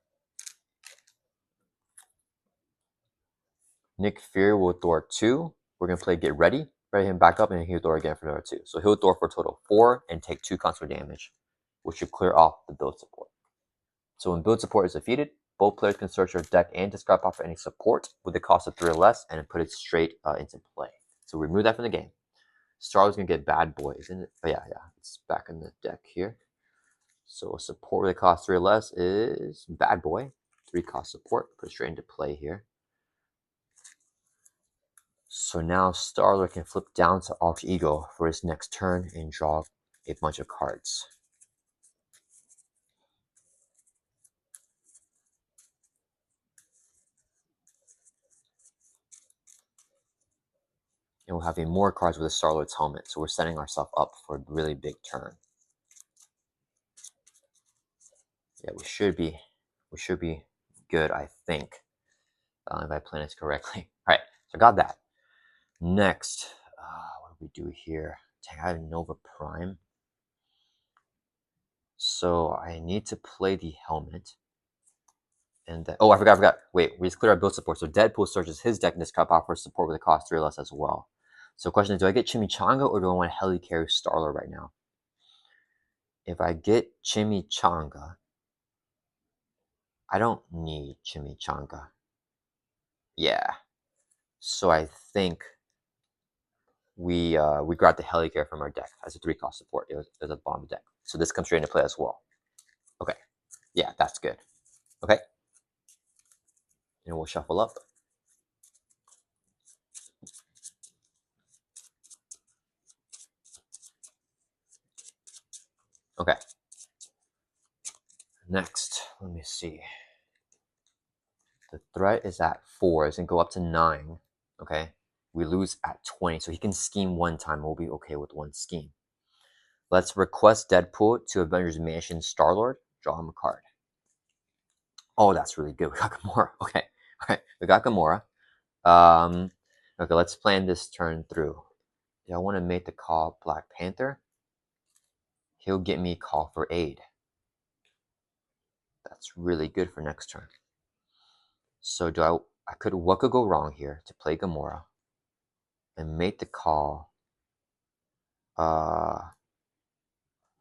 Nick Fury will Thor 2. We're going to play Get Ready. Ready him back up, and he'll Thor again for another 2. So he'll Thor for a total of 4 and take 2 console damage, which should clear off the build support. So when build support is defeated, both players can search their deck and discard pop for any support with the cost of 3 or less, and then put it straight into play. So remove that from the game. Star's going to get Bad Boy, isn't it? Oh, yeah. It's back in the deck here. So support with the cost 3 or less is Bad Boy. 3 cost support. Put it straight into play here. So now Starler can flip down to Alter Ego for his next turn and draw a bunch of cards. And we'll have more cards with the Star-Lord's helmet, so we're setting ourselves up for a really big turn. Yeah, we should be good, I think, if I plan this correctly. All right, so I got that. Next, what do we do here? Dang, I had Nova Prime. So I need to play the helmet. And then, oh, I forgot. Wait, we just cleared our build support. So Deadpool searches his deck and discard power for support with a cost 3 or less as well. So the question is, do I get Chimichanga or do I want to helicarry Starler right now? If I get Chimichanga, I don't need Chimichanga. Yeah. So I think we grabbed the helicarry from our deck as a 3 cost support. It was a bomb deck. So this comes straight into play as well. Okay. Yeah, that's good. Okay. And we'll shuffle up. Okay. Next, let me see. The threat is at 4. It's going to go up to 9. Okay. We lose at 20. So he can scheme one time. We'll be okay with one scheme. Let's request Deadpool to Avengers Mansion Star-Lord. Draw him a card. Oh, that's really good. We got Gamora. Okay. All right. We got Gamora. Okay, let's plan this turn through. Do I want to make the call Black Panther? He'll get me call for aid. That's really good for next turn. So I could, what could go wrong here to play Gamora and make the call? I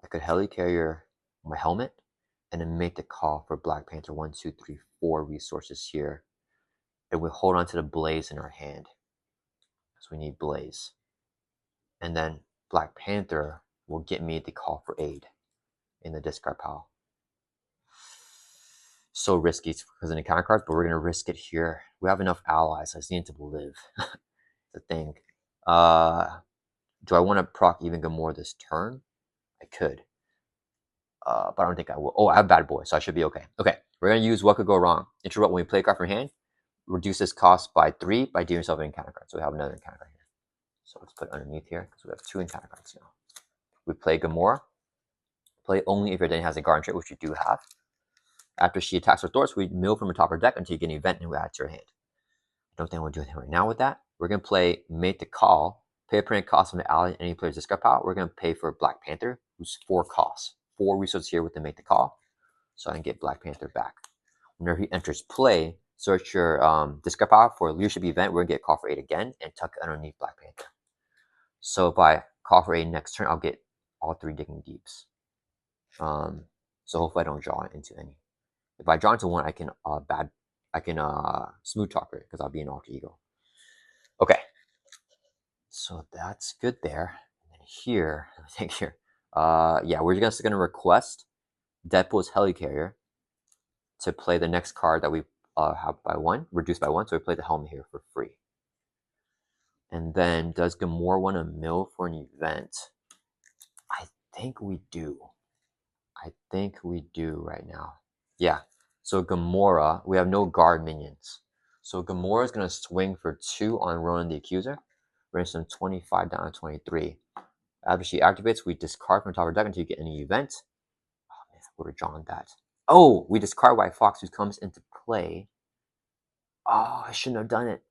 could helicarrier my helmet and then make the call for Black Panther. 1, 2, 3, 4 resources here. And we hold on to the Blaze in our hand. So we need Blaze. And then Black Panther will get me the call for aid in the discard pile. So risky because of the counter cards, but we're gonna risk it here. We have enough allies. I just need to live. The thing. Do I want to proc even Gamora this turn? I could. But I don't think I will. Oh, I have Bad Boy, so I should be okay. Okay, we're gonna use what could go wrong. Interrupt when we play a card from hand. Reduce this cost by 3 by dealing yourself an encounter card. So we have another encounter card here. So let's put it underneath here because we have 2 encounter cards now. We play Gamora. Play only if your deck has a guard trait, which you do have. After she attacks with Thor's, we mill from the top of her deck until you get an event and we add to your hand. I don't think I want to do anything right now with that. We're going to play Make the Call. Pay a permanent cost on the ally and any player's discard pile. We're going to pay for Black Panther, who's 4 costs. 4 resources here with the Make the Call. So I can get Black Panther back. Whenever he enters play, search your discard pile for a leadership event. We're going to get call for 8 again and tuck it underneath Black Panther. So if I call for 8 next turn, I'll get all 3 digging deeps. So hopefully I don't draw into any. If I draw into one, I can smooth talk it because I'll be an alter ego. Okay, so that's good there. And then here, I think here, yeah, we're just gonna request Deadpool's Helicarrier to play the next card that we have by 1, reduced by 1. So we play the helmet here for free. And then does Gamora want to mill for an event? I think we do. I think we do right now. Yeah. So Gamora, we have no guard minions. So Gamora is going to swing for 2 on Ronan the Accuser. Brings from 25 down to 23. After she activates, we discard from the top of our deck until you get any event. Oh man, I would have drawn that. Oh, we discard White Fox, who comes into play. Oh, I shouldn't have done it.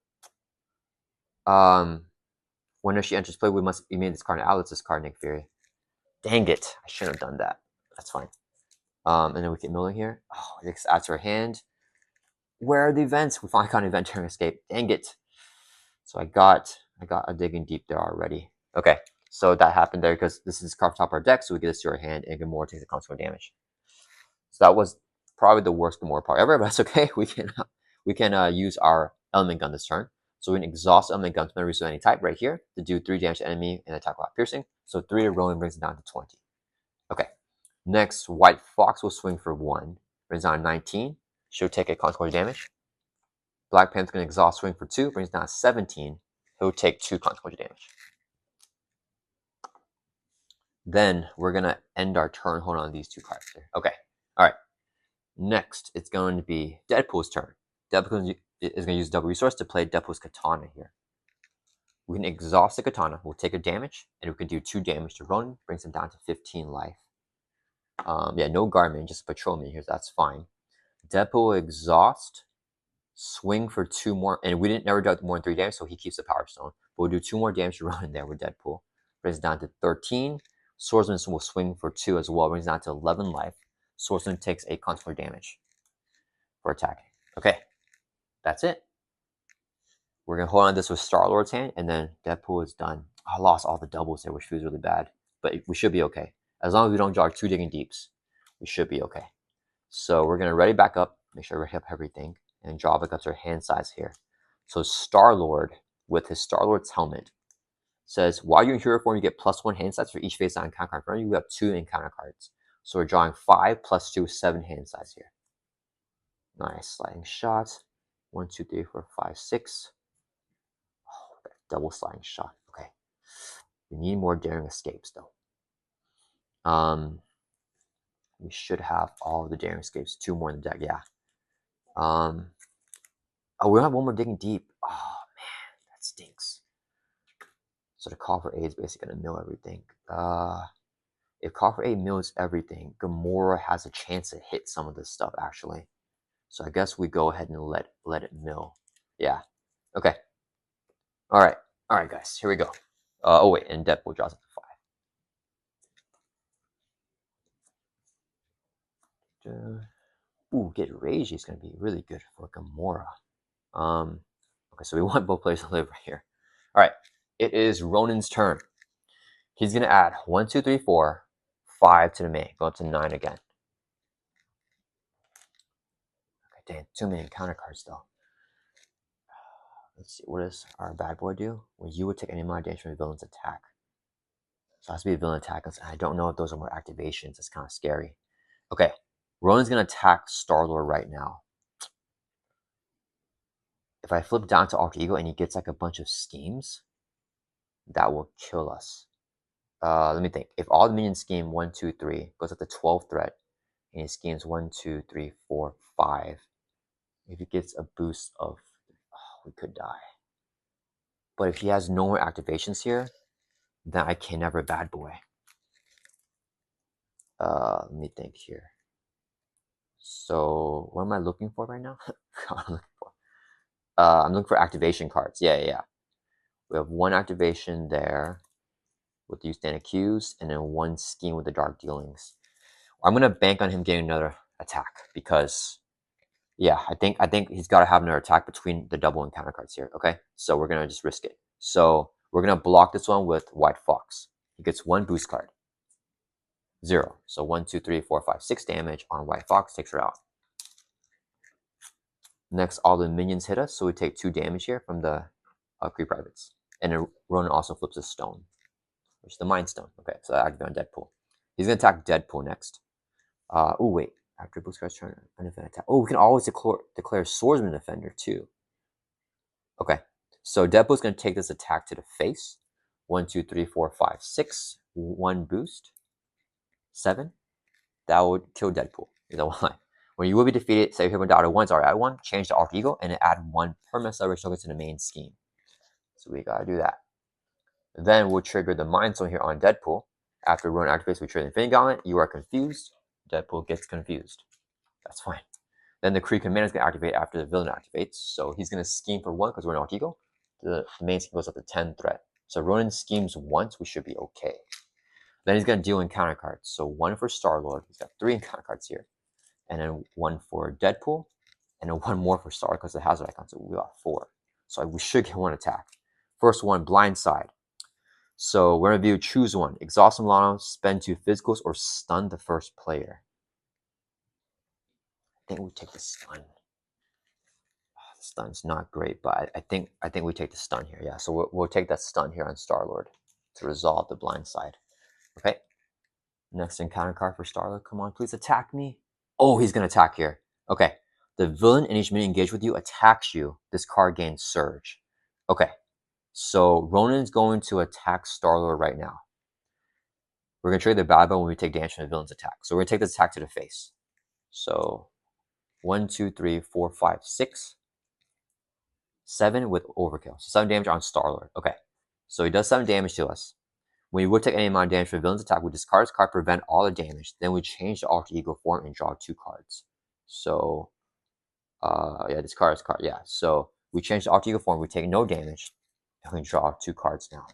Whenever she enters play, we must immediately discard an ally. Let's discard Nick Fury. Dang it, I shouldn't have done that. That's fine. And then we get milling here. Oh, it adds to our hand. Where are the events? We finally got an event during escape. Dang it. So I got a digging deep there already. Okay, so that happened there because this is carved top of our deck, so we get this to our hand and Gamora takes the consequent damage. So that was probably the worst Gamora part ever, but that's okay. We can use our element gun this turn. So we can exhaust element gun to resource any type right here to do 3 damage to enemy and attack without piercing. So 3 to Ronan brings it down to 20. Okay. Next, White Fox will swing for 1. Brings down 19. She'll take a consequential damage. Black Panther's going to exhaust, swing for 2. Brings down 17. He'll take 2 consequential damage. Then we're going to end our turn. Hold on these 2 cards here. Okay. All right. Next, it's going to be Deadpool's turn. Deadpool is going to use double resource to play Deadpool's Katana here. We can exhaust the Katana. We'll take a damage, and we can do 2 damage to Ronan. Brings him down to 15 life. Yeah, no Garmin, just Patrolman here. So that's fine. Deadpool exhaust, swing for 2 more, and we didn't never do more than 3 damage, so he keeps the Power Stone. But we'll do 2 more damage to Ronan there with Deadpool. Brings it down to 13. Swordsman will swing for 2 as well. Brings it down to 11 life. Swordsman takes a consequential damage for attacking. Okay, that's it. We're gonna hold on to this with Star-Lord's hand, and then Deadpool is done. I lost all the doubles there, which feels really bad, but we should be okay. As long as we don't draw 2 digging deeps, we should be okay. So we're gonna ready back up, make sure we hit everything, and draw back up to our hand size here. So Star-Lord, with his Star-Lord's helmet, says while you're in hero form, you get +1 hand size for each face down encounter card in front of you. We have 2 encounter cards. So we're drawing 5 + 2, 7 hand size here. Nice sliding shot. 1, 2, 3, 4, 5, 6. Oh, that double sliding shot. Okay. We need more daring escapes though. We should have all the damage escapes. 2 more in the deck, yeah. Oh, we don't have 1 more digging deep. Oh man, that stinks. So the call for 8 is basically gonna mill everything. If call for 8 mills everything, Gamora has a chance to hit some of this stuff actually. So I guess we go ahead and let it mill. Yeah. Okay. Alright. Alright guys, here we go. Oh wait, and Deadpool draws up to 5. Ooh, get Rage is gonna be really good for Gamora. Okay, so we want both players to live right here. Alright. It is Ronan's turn. He's gonna add 1, 2, 3, 4, 5 to the main. Go up to 9 again. Okay, dang, too many encounter cards though. Let's see, what does our bad boy do? Well, you would take any amount of damage from the villain's attack. So it has to be a villain attack. I don't know if those are more activations. It's kind of scary. Okay, Ronan's gonna attack Star-Lord right now. If I flip down to Alter Ego and he gets like a bunch of schemes, that will kill us. Let me think. If all the minions scheme 1, 2, 3, goes up to 12 threat, and he schemes 1, 2, 3, 4, 5. If he gets a boost of, we could die. But if he has no more activations here, then I can never bad boy. Let me think here. So what am I looking for right now? I'm looking for activation cards. Yeah. We have 1 activation there with the Stand Accused, and then 1 scheme with the Dark Dealings. I'm gonna bank on him getting another attack because, yeah, I think he's got to have another attack between the double encounter cards here. Okay, so we're gonna just risk it. So we're gonna block this one with White Fox. He gets 1 boost card. 0. So 1, 2, 3, 4, 5, 6 damage on White Fox, takes her out. Next, all the minions hit us, so we take 2 damage here from the Kree Privates. And then Ronan also flips a stone, which is the Mind Stone. Okay, so that activates on Deadpool. He's gonna attack Deadpool next. Oh wait, after boost card's turn, an event attack. Oh, we can always declare Swordsman Defender too. Okay, so Deadpool's gonna take this attack to the face. 1, 2, 3, 4, 5, 6. 1 boost. 7. That would kill Deadpool. You know why? When you will be defeated, say if you die to 1, sorry, add 1, change the Alter Ego, and then add 1 permanent celebration token to the main scheme. So we gotta do that. Then we'll trigger the Mind Stone here on Deadpool. After Ronan activates, we trigger the Infinity Gauntlet. You are confused. Deadpool gets confused. That's fine. Then the Kree Commander is going to activate after the villain activates. So he's going to scheme for 1 because we're in Alter Ego. The main scheme goes up to 10 threat. So Ronan schemes once, we should be okay. Then he's going to deal encounter cards. So 1 for Star-Lord. He's got 3 encounter cards here. And then 1 for Deadpool. And then 1 more for Star because the hazard icon. So we got 4. So we should get 1 attack. First one, Blindside. So we're going to choose 1. Exhaust Milano, spend 2 physicals, or stun the first player. I think we take the stun. The stun's not great, but I think we take the stun here. Yeah, so we'll take that stun here on Star-Lord to resolve the blind side. Okay. Next encounter card for Star-Lord. Come on, please attack me. Oh, he's gonna attack here. Okay. The villain in each minion engaged with you attacks you. This card gains Surge. Okay. So Ronan's going to attack Star-Lord right now. We're gonna trigger the bad boy when we take damage from the villain's attack. So we're gonna take this attack to the face. So 1, 2, 3, 4, 5, 6. 7 with overkill. So 7 damage on Star-Lord. Okay. So he does 7 damage to us. When you would take any amount of damage for the villain's attack, we discard his card, prevent all the damage. Then we change the Alter Ego form and draw 2 cards. So, yeah, discard his card. Yeah. So we change the Alter Ego form, we take no damage, and we draw 2 cards now.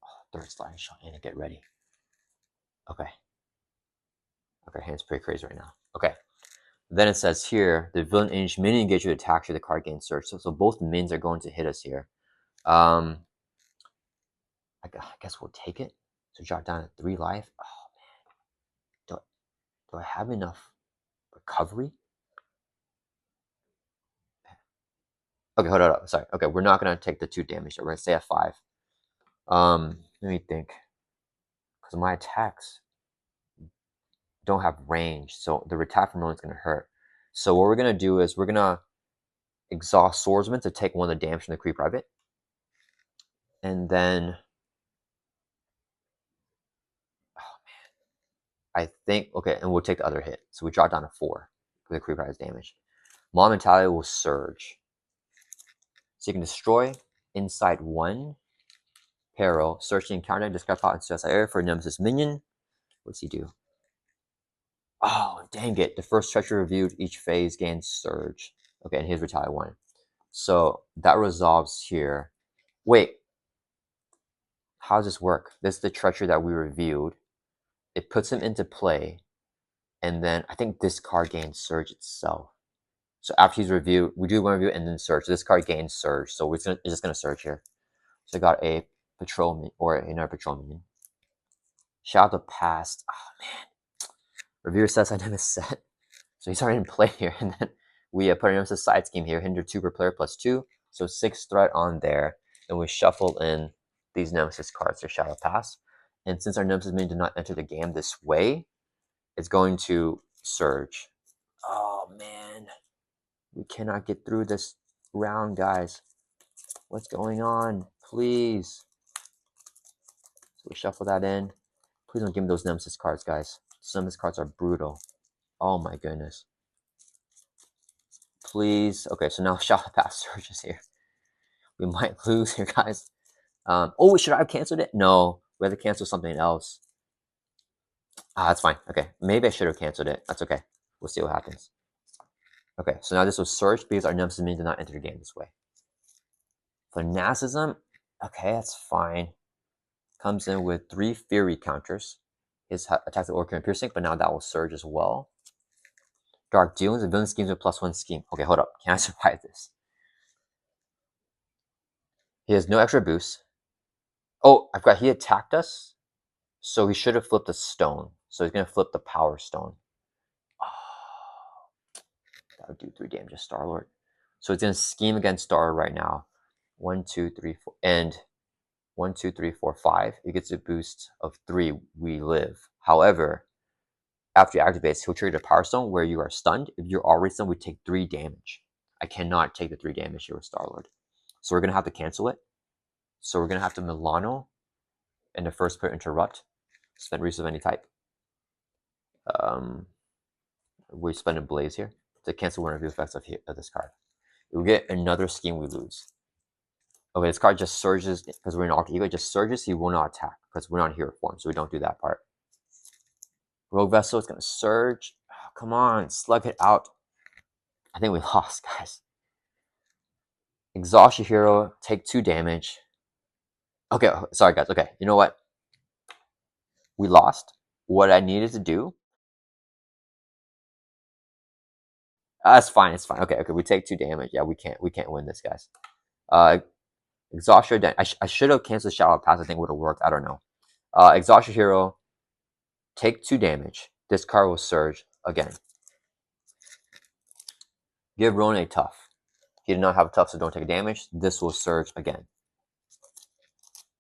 Oh, 3rd sliding shot and get ready. Okay. Okay, hand's pretty crazy right now. Okay. Then it says here, the villain minion engaged with attacks you, the card gains Surge. So both mins are going to hit us here. I guess we'll take it. So drop down to 3 life. Oh man, do I have enough recovery? Okay, hold on. Sorry. Okay, we're not gonna take the 2 damage. So we're gonna stay at 5. Let me think, because my attacks don't have range, so the attack from Ronan is gonna hurt. So what we're gonna do is we're gonna exhaust Swordsman to take 1 of the damage from the Kree Private, and then I think, okay, and we'll take the other hit. So we drop down to 4 with the creeper has damage. Maw Mentality will surge. So you can destroy inside 1 peril, search the encounter, discard pot and stress area for Nemesis minion. What's he do? Oh, dang it. The first treasure reviewed each phase gains surge. Okay, and here's retaliate 1. So that resolves here. Wait, how does this work? This is the treasure that we reviewed. It puts him into play, and then I think this card gains surge itself. So after he's reviewed, we do one review and then surge. So this card gains surge, so it's just gonna surge here. So I got a patrol or another patrol minion. Shout out the past. Oh man, reviewer says I never set. So he's already in play here, and then we put a side scheme here. Hinder 2 per player plus 2, so 6 threat on there, and we shuffle in these Nemesis cards to Shadow Pass. And since our Nemesis minion did not enter the game this way, it's going to surge. Oh man, we cannot get through this round, guys. What's going on? Please. So we shuffle that in. Please don't give me those Nemesis cards, guys. Some of these cards are brutal. Oh my goodness. Please. Okay, so now Shadow Pass surges here. We might lose here, guys. Oh, should I have canceled it? No, we have to cancel something else. That's fine. Okay, maybe I should have canceled it. That's okay. We'll see what happens. Okay, so now this was surged because our Nemesis minion did not enter the game this way. Fanaticism, okay, that's fine. Comes in with 3 Fury counters. His attacks with Orchid and Piercing, but now that will surge as well. Dark Dealings, the villain schemes with +1 scheme. Okay, hold up. Can I survive this? He has no extra boost. Oh, I forgot he attacked us. So he should have flipped a stone. So he's going to flip the Power Stone. Oh, that would do 3 damage to Star-Lord. So it's going to scheme against Star right now. 1, 2, 3, 4. And 1, 2, 3, 4, 5. It gets a boost of 3. We live. However, after he activates, he'll trigger the Power Stone where you are stunned. If you're already stunned, we take 3 damage. I cannot take the 3 damage here with Star-Lord. So we're going to have to cancel it. So we're going to have to Milano and the first player interrupt. Spend resource of any type. We spend a Blaze here to cancel one of the effects of this card. If we get another scheme, we lose. Okay, this card just surges because we're in Alter Ego. It just surges. He will not attack because we're not in hero form, so we don't do that part. Rogue Vessel is going to surge. Oh, come on, slug it out. I think we lost, guys. Exhaust your hero. Take 2 damage. Okay, sorry, guys. Okay, you know what? We lost. What I needed to do... That's fine. It's fine. Okay, we take 2 damage. Yeah, we can't win this, guys. Exhaust your... I should have canceled Shadow Pass. I think would have worked. I don't know. Exhaust your hero. Take 2 damage. This card will surge again. Give Ronan a tough. He did not have a tough, so don't take damage. This will surge again.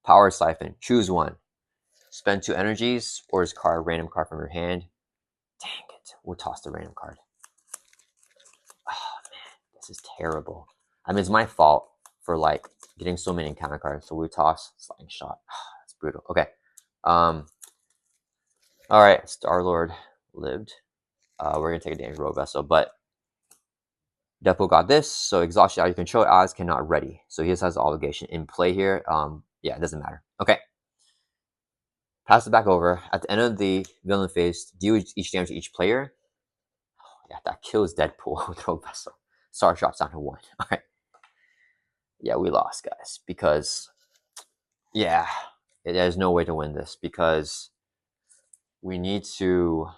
Power Siphon. Choose one. Spend 2 energies, or discard a random card from your hand. Dang it. We'll toss the random card. Oh, man. This is terrible. I mean, it's my fault for, like, getting so many encounter cards. So we toss Sliding Shot. That's brutal. Okay. Alright. Star-Lord lived. We're going to take a damage Rogue Vessel, but Deadpool got this, so exhaustion out of control allies cannot ready. So he just has the obligation in play here. Yeah, it doesn't matter. Okay. Pass it back over. At the end of the villain phase, deal each damage to each player. Oh, yeah, that kills Deadpool with Rogue Vessel. Star drops down to 1. Alright. Yeah, we lost, guys. Because, yeah, there's no way to win this. Because we need to...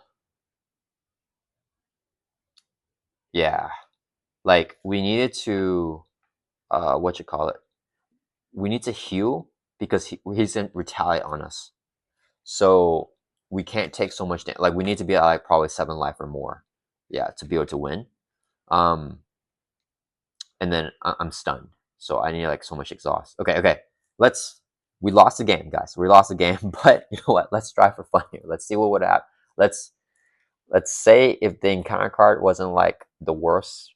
Yeah. Like, we needed to... We need to heal because he's going to retaliate on us. So we can't take so much damage. Like, we need to be at like probably 7 life or more. Yeah, to be able to win. And then I'm stunned. So I need like so much exhaust. Okay. We lost the game, guys. We lost the game, but you know what? Let's try for fun here. Let's see what would happen. Let's say if the encounter card wasn't like the worst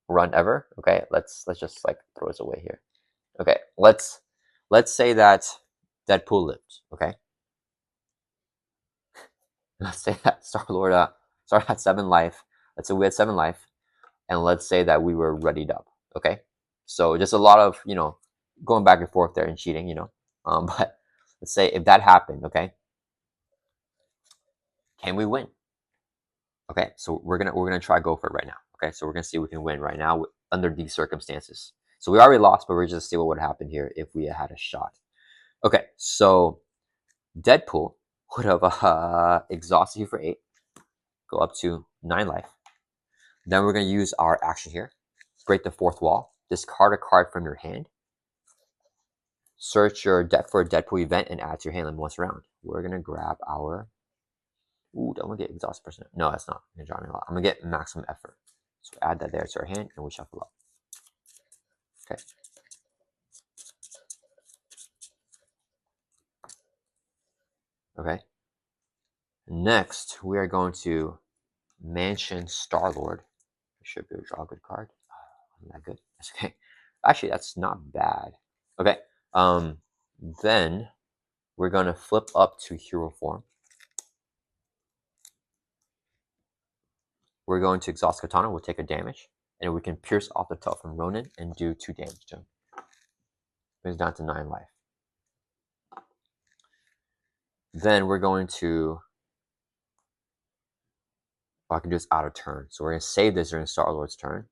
run ever. Okay, let's just like throw this away here. Okay, let's say that Deadpool lived. Okay. Let's say that Star-Lord had 7 life. Let's say we had 7 life, and let's say that we were readied up. Okay, so just a lot of going back and forth there and cheating, but let's say if that happened, okay, can we win? Okay, so we're gonna try go for it right now. Okay, so we're gonna see if we can win right now under these circumstances. So we already lost, but we're just see what would happen here if we had a shot. Okay, so Deadpool would have exhausted you for 8, go up to 9 life. Then we're gonna use our action here, break the 4th wall, discard a card from your hand, search your deck for a Deadpool event, and add to your hand limit once around. We're gonna grab our. Ooh, I'm gonna get exhausted person. No, that's not gonna draw me a lot. I'm gonna get maximum effort. So add that there to our hand, and we shuffle up. Okay. Okay. Next, we are going to Mansion Star-Lord. I should be able to draw a good card. Wasn't that good? That's okay. Actually, that's not bad. Okay. Then we're gonna flip up to hero form. We're going to exhaust Katana. We'll take a damage, and we can pierce off the top from Ronan and do 2 damage to him. Brings down to 9 life. Then we're going to. I can do this out of turn. So we're going to save this during Star-Lord's turn.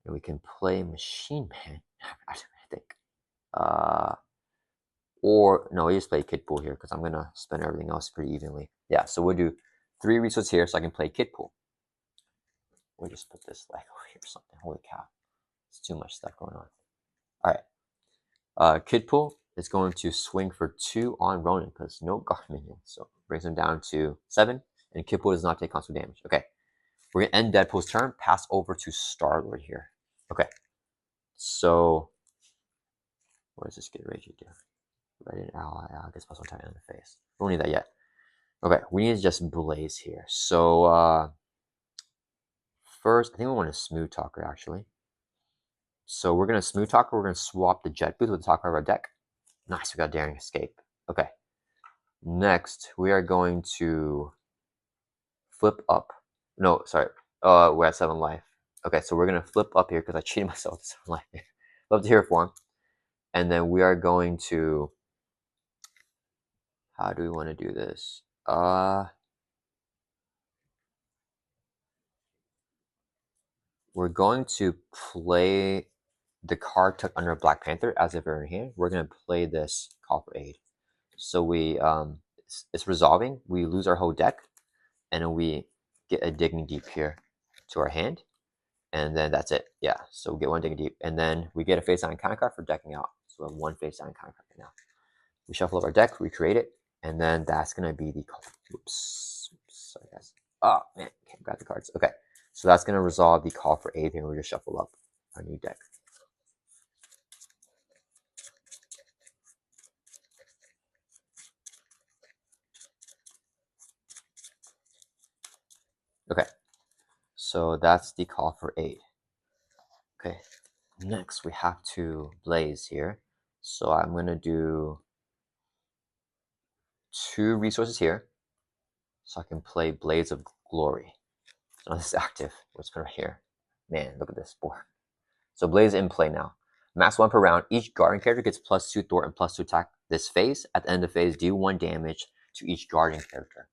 And we can play Machine Man, I think. Or, no, we just play Kid Pool here because I'm going to spend everything else pretty evenly. Yeah, so we'll do 3 resources here so I can play Kid Pool. We'll just put this like over here or something. Holy cow. It's too much stuff going on. All right. Kid Pool is going to swing for 2 on Ronan because no guard minion. So brings him down to 7. And Kid Pool does not take constant damage. Okay. We're going to end Deadpool's turn, pass over to Star-Lord here. Okay. So, what does this get ready to do? Ready an ally. I guess plus 1 time in the face. We don't need that yet. Okay. We need to just blaze here. So, first, I think we want a Smooth Talker, actually. So, we're going to Smooth Talker. We're going to swap the Jet Boots with the top card of our deck. Nice. We got Daring Escape. Okay. Next, we are going to flip up. No, sorry. We're at 7 life. Okay, so we're going to flip up here because I cheated myself to 7 life here. Flip to hero form. And then we are going to. How do we want to do this? We're going to play the card tucked under Black Panther as if we're in hand. We're going to play this Call for Aid. So we it's resolving. We lose our whole deck, and then we get a Digging Deep here to our hand, and then that's it. Yeah, so we get 1 Digging Deep, and then we get a face down counter card for decking out. So we have 1 face down counter card right now. We shuffle up our deck, recreate it, and then that's gonna be the. Oops, sorry guys. Oh man, can't grab the cards. Okay, so that's gonna resolve the Call for Aid here. We just shuffle up our new deck. Okay, so that's the Call for Aid. Okay, next we have to blaze here. So I'm gonna do 2 resources here, so I can play Blades of Glory. So this is active. What's right here? Man, look at this board. So Blaze in play now. Max 1 per round. Each guardian character gets +2 thwart and +2 attack this phase. At the end of the phase, do 1 damage to each guardian character.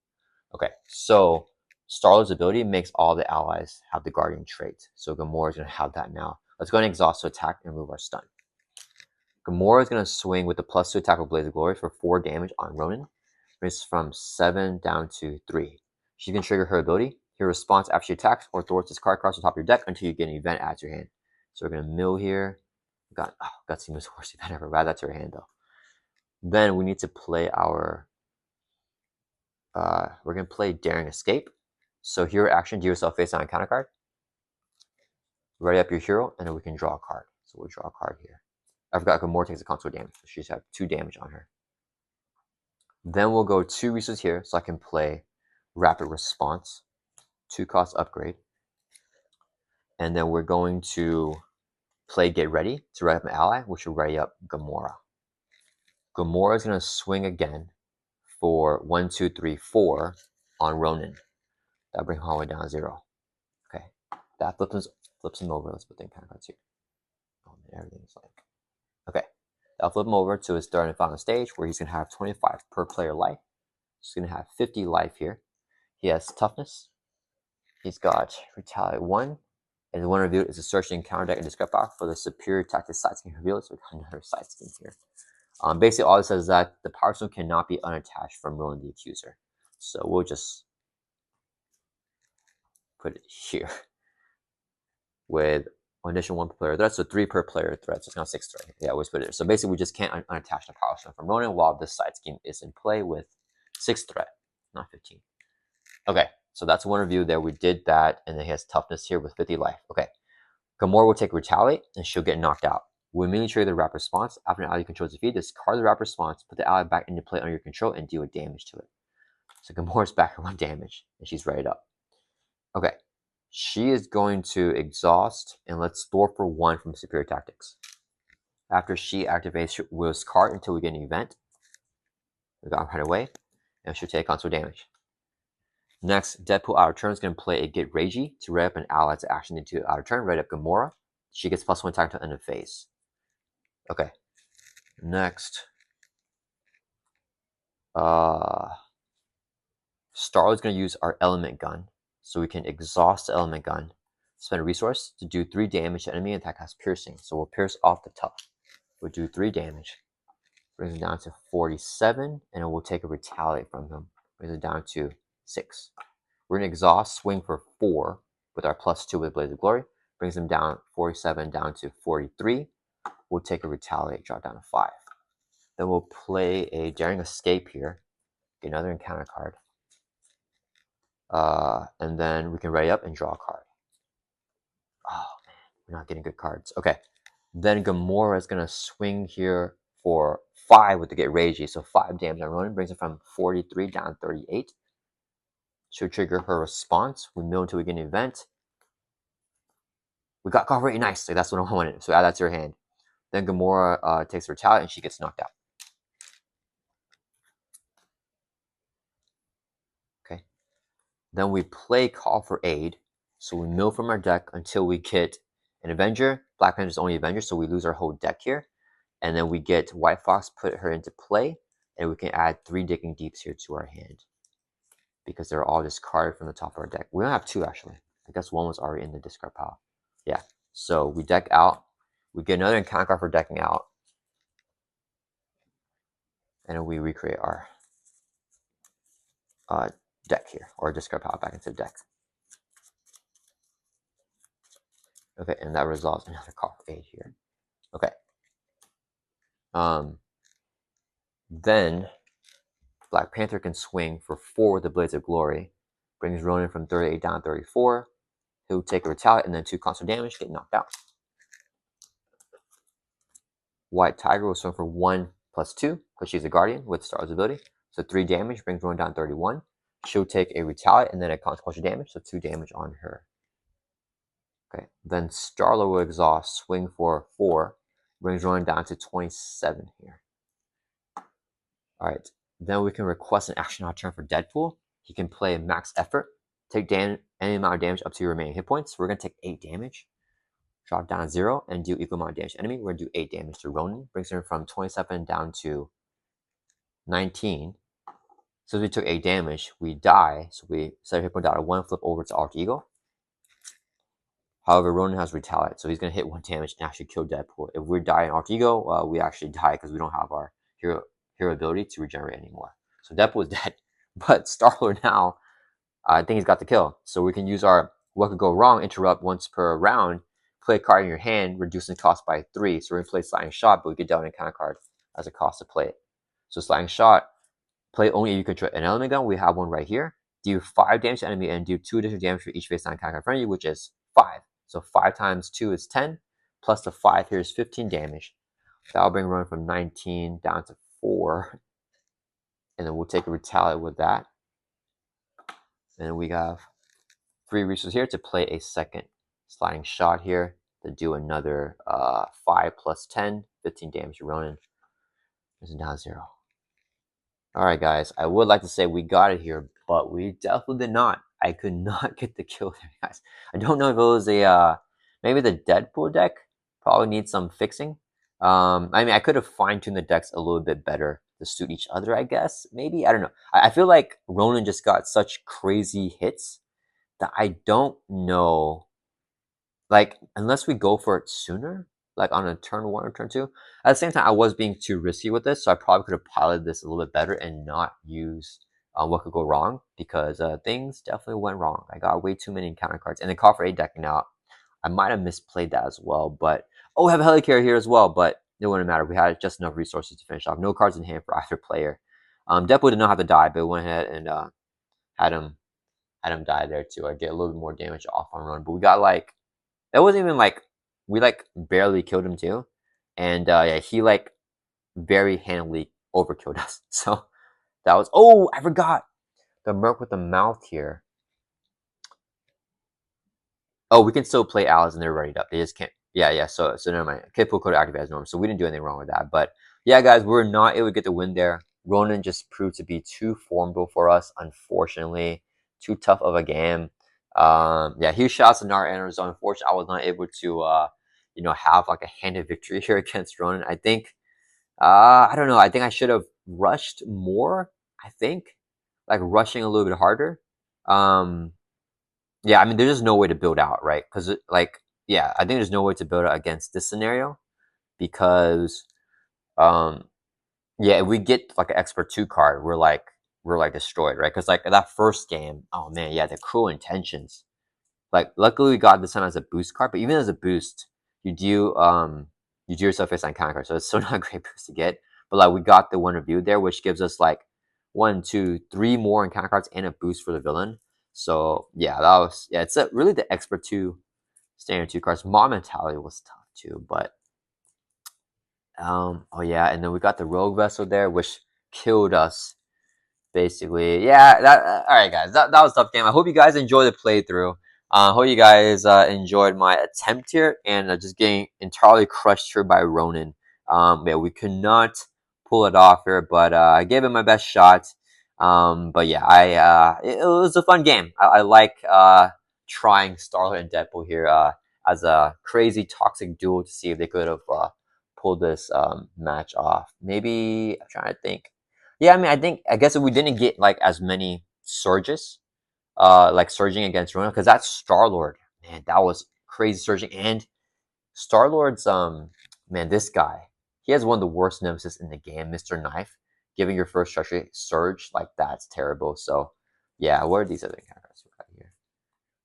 Okay, so Star-Lord's ability makes all the allies have the guardian trait. So Gamora is going to have that now. Let's go ahead and exhaust to attack and remove our stun. Gamora is going to swing with the +2 attack with Blaze of Glory for 4 damage on Ronan. It's from 7 down to 3. She can trigger her ability. Your response after she attacks or thwarts this card across the top of your deck until you get an event added to your hand. So we're going to mill here. Got to see the worst event ever. Add that to your hand though. Then we need to play our. We're going to play Daring Escape. So hero action, do yourself face down a counter card. Ready up your hero, and then we can draw a card. So we'll draw a card here. I forgot Gamora takes a console damage. So she's have 2 damage on her. Then we'll go 2 resources here, so I can play Rapid Response. 2 cost upgrade. And then we're going to play Get Ready to ready up an ally, which will ready up Gamora. Gamora is going to swing again for 1, 2, 3, 4 on Ronan. That'll bring him all the way down to 0. Okay, that flips him over. Let's put the encounter cards here. Oh man, everything's like okay. That'll flip him over to his third and final stage where he's gonna have 25 per player life. He's gonna have 50 life here. He has toughness. He's got retaliate 1. And the one revealed is a search and counter deck and discard power for the superior tactic side skin revealed. So we got another side skin here. Basically, all it says is that the power stone cannot be unattached from Ronan the Accuser. So we'll just put it here with additional 1 per player threat, so 3 per player threat. So it's now 6 threat. Yeah, always put it there. So basically, we just can't unattach the power stone from Ronan while this side scheme is in play with 6 threat, not 15. Okay, so that's one review there. We did that, and then he has toughness here with 50 life. Okay, Gamora will take retaliate, and she'll get knocked out. We'll immediately trigger the wrap response. After an ally controls defeat, discard the wrap response, put the ally back into play under your control, and deal damage to it. So Gamora's back at 1 damage, and she's ready up. Okay, she is going to exhaust, and let's store for 1 from Superior Tactics. After she activates Will's card until we get an event, we got him right away, and she'll take console damage. Next, Deadpool out of turn is going to play a Get Ragey to ready up an ally's action into out of turn, ready up Gamora. She gets +1 attack until end of phase. Okay. Next, Starlet's going to use our Element Gun, so we can exhaust the Element Gun, spend a resource to do 3 damage to enemy, and attack has piercing. So we'll pierce off the top. We'll do 3 damage. Brings him down to 47, and it will take a retaliate from him. Brings it down to 6. We're going to exhaust, swing for 4 with our +2 with Blaze of Glory. Brings him down 47 down to 43. We'll take a retaliate, drop down to 5. Then we'll play a Daring Escape here. Get another encounter card. And then we can ready up and draw a card. Oh man, we're not getting good cards. Okay. Then Gamora is going to swing here for 5 with the Get Ragey. So 5 damage on Ronan. Brings it from 43 down to 38. She'll trigger her response. We mill until we get an event. We got caught really nicely. That's what I wanted. So add that to her hand. Then Gamora takes her talent and she gets knocked out. Okay. Then we play Call for Aid. So we mill from our deck until we get an Avenger. Black Panther's only Avenger, so we lose our whole deck here. And then we get White Fox, put her into play, and we can add 3 Digging Deeps here to our hand. Because they're all discarded from the top of our deck. We don't have 2 actually. I guess 1 was already in the discard pile. Yeah. So we deck out. We get another encounter card for decking out. And then we recreate our deck here, or discard pile back into the deck. Okay, and that resolves another Call for Aid here. Okay. Then Black Panther can swing for 4 with the Blaze of Glory. Brings Ronan from 38 down to 34. He'll take a retaliate and then 2 constant damage, get knocked out. White Tiger will swing for 1 +2 because she's a Guardian with Star's ability. So 3 damage, brings Ronan down to 31. She'll take a retaliate and then a consequential damage, so 2 damage on her. Okay, then Starla will exhaust, swing for 4, brings Ronan down to 27 here. Alright, then we can request an action on turn for Deadpool. He can play max effort, take any amount of damage up to your remaining hit points. We're going to take 8 damage, drop down to 0, and do equal amount of damage to enemy. We're going to do 8 damage to Ronan, brings her from 27 down to 19. So we took 8 damage, we die, so we set our hit point down to 1, flip over to Alter Ego. However, Ronan has retaliate, so he's going to hit 1 damage and actually kill Deadpool. If we die in Alter Ego, we actually die because we don't have our hero ability to regenerate anymore. So Deadpool is dead, but Star-Lord now, I think he's got the kill. So we can use our what could go wrong, interrupt once per round, play a card in your hand, reducing cost by 3. So we're going to play Sliding Shot, but we get down an encounter card as a cost to play it. So Sliding Shot, play only if you control an element gun. We have one right here. Do 5 damage to enemy and do 2 additional damage for each face down encounter in front of you, which is 5. So 5 times 2 is 10, plus the 5 here is 15 damage. That'll bring Ronan from 19 down to 4. And then we'll take a retaliate with that. And we have 3 resources here to play a second Sliding Shot here to do another 5 plus 10, 15 damage to Ronan. There's down 0. Alright guys, I would like to say we got it here, but we definitely did not. I could not get the kill there, guys. I don't know if it was a maybe the Deadpool deck probably needs some fixing. I mean, I could have fine-tuned the decks a little bit better to suit each other, I guess. Maybe, I don't know. I feel like Ronan just got such crazy hits that I don't know, like, unless we go for it sooner, like on a turn one or turn two. At the same time, I was being too risky with this, so I probably could have piloted this a little bit better and not use what could go wrong, because things definitely went wrong. I got way too many encounter cards, and the call for 8 decking out, I might have misplayed that as well. But oh, we have a Helicarrier here as well, but it wouldn't matter. We had just enough resources to finish off. No cards in hand for either player. Deadpool did not have to die, but we went ahead and had him die there too. I get a little bit more damage off on run, but we got like, that wasn't even like, we like barely killed him too, and yeah, he like very handily overkilled us. So that was, oh, I forgot the Merc with the mouth here. Oh, we can still play Alice and they're ready up. They just can't. Yeah. So never mind. Okay, pull code activate as normal. So we didn't do anything wrong with that. But yeah, guys, we're not able to get the win there. Ronan just proved to be too formidable for us, unfortunately. Too tough of a game. Yeah, huge shots to Nar and Arizona. Unfortunately, I was not able to have like a handed victory here against Ronan. I think I don't know. I think I should have rushed more. I think like rushing a little bit harder. Um, yeah, I mean, there's just no way to build out, right? Because like, yeah, I think there's no way to build out against this scenario because, um, yeah, if we get like an expert 2 card, we're like destroyed, right? Because like that first game, oh man, yeah, the cruel intentions. Like, luckily we got this time as a boost card, but even as a boost, you do yourself face on counter card, so it's still not a great boost to get. But like, we got the one review there, which gives us like 1, 2, 3 more encounter cards and a boost for the villain. So yeah, that was, yeah, it's really the expert 2 standard 2 cards. Mob mentality was tough too, but oh yeah, and then we got the rogue vessel there, which killed us basically. Yeah, that all right, guys. That was a tough game. I hope you guys enjoyed the playthrough. Hope you guys enjoyed my attempt here, and just getting entirely crushed here by Ronan. Yeah, we could not pull it off here, but I gave it my best shot. But yeah, it was a fun game. I like trying Starlight and Deadpool here as a crazy toxic duo to see if they could have pulled this match off. Maybe I'm trying to think. Yeah, I mean, I guess if we didn't get like as many surges, like surging against Ronan, because that's Star Lord, man, that was crazy surging. And Star Lord's man, this guy, he has one of the worst nemesis in the game, Mr. Knife. Giving your first treachery surge, like, that's terrible. So yeah, what are these other characters we got here?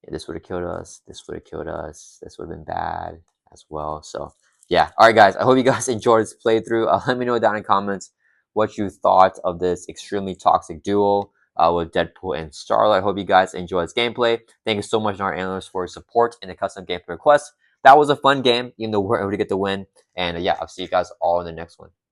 Yeah, this would have killed us. This would have killed us. This would have been bad as well. So yeah, all right, guys. I hope you guys enjoyed this playthrough. Let me know down in the comments what you thought of this extremely toxic duo with Deadpool and Starlight. I hope you guys enjoyed this gameplay. Thank you so much, our analysts, for your support in the custom gameplay request. That was a fun game, even though we're able to get the win. And yeah, I'll see you guys all in the next one.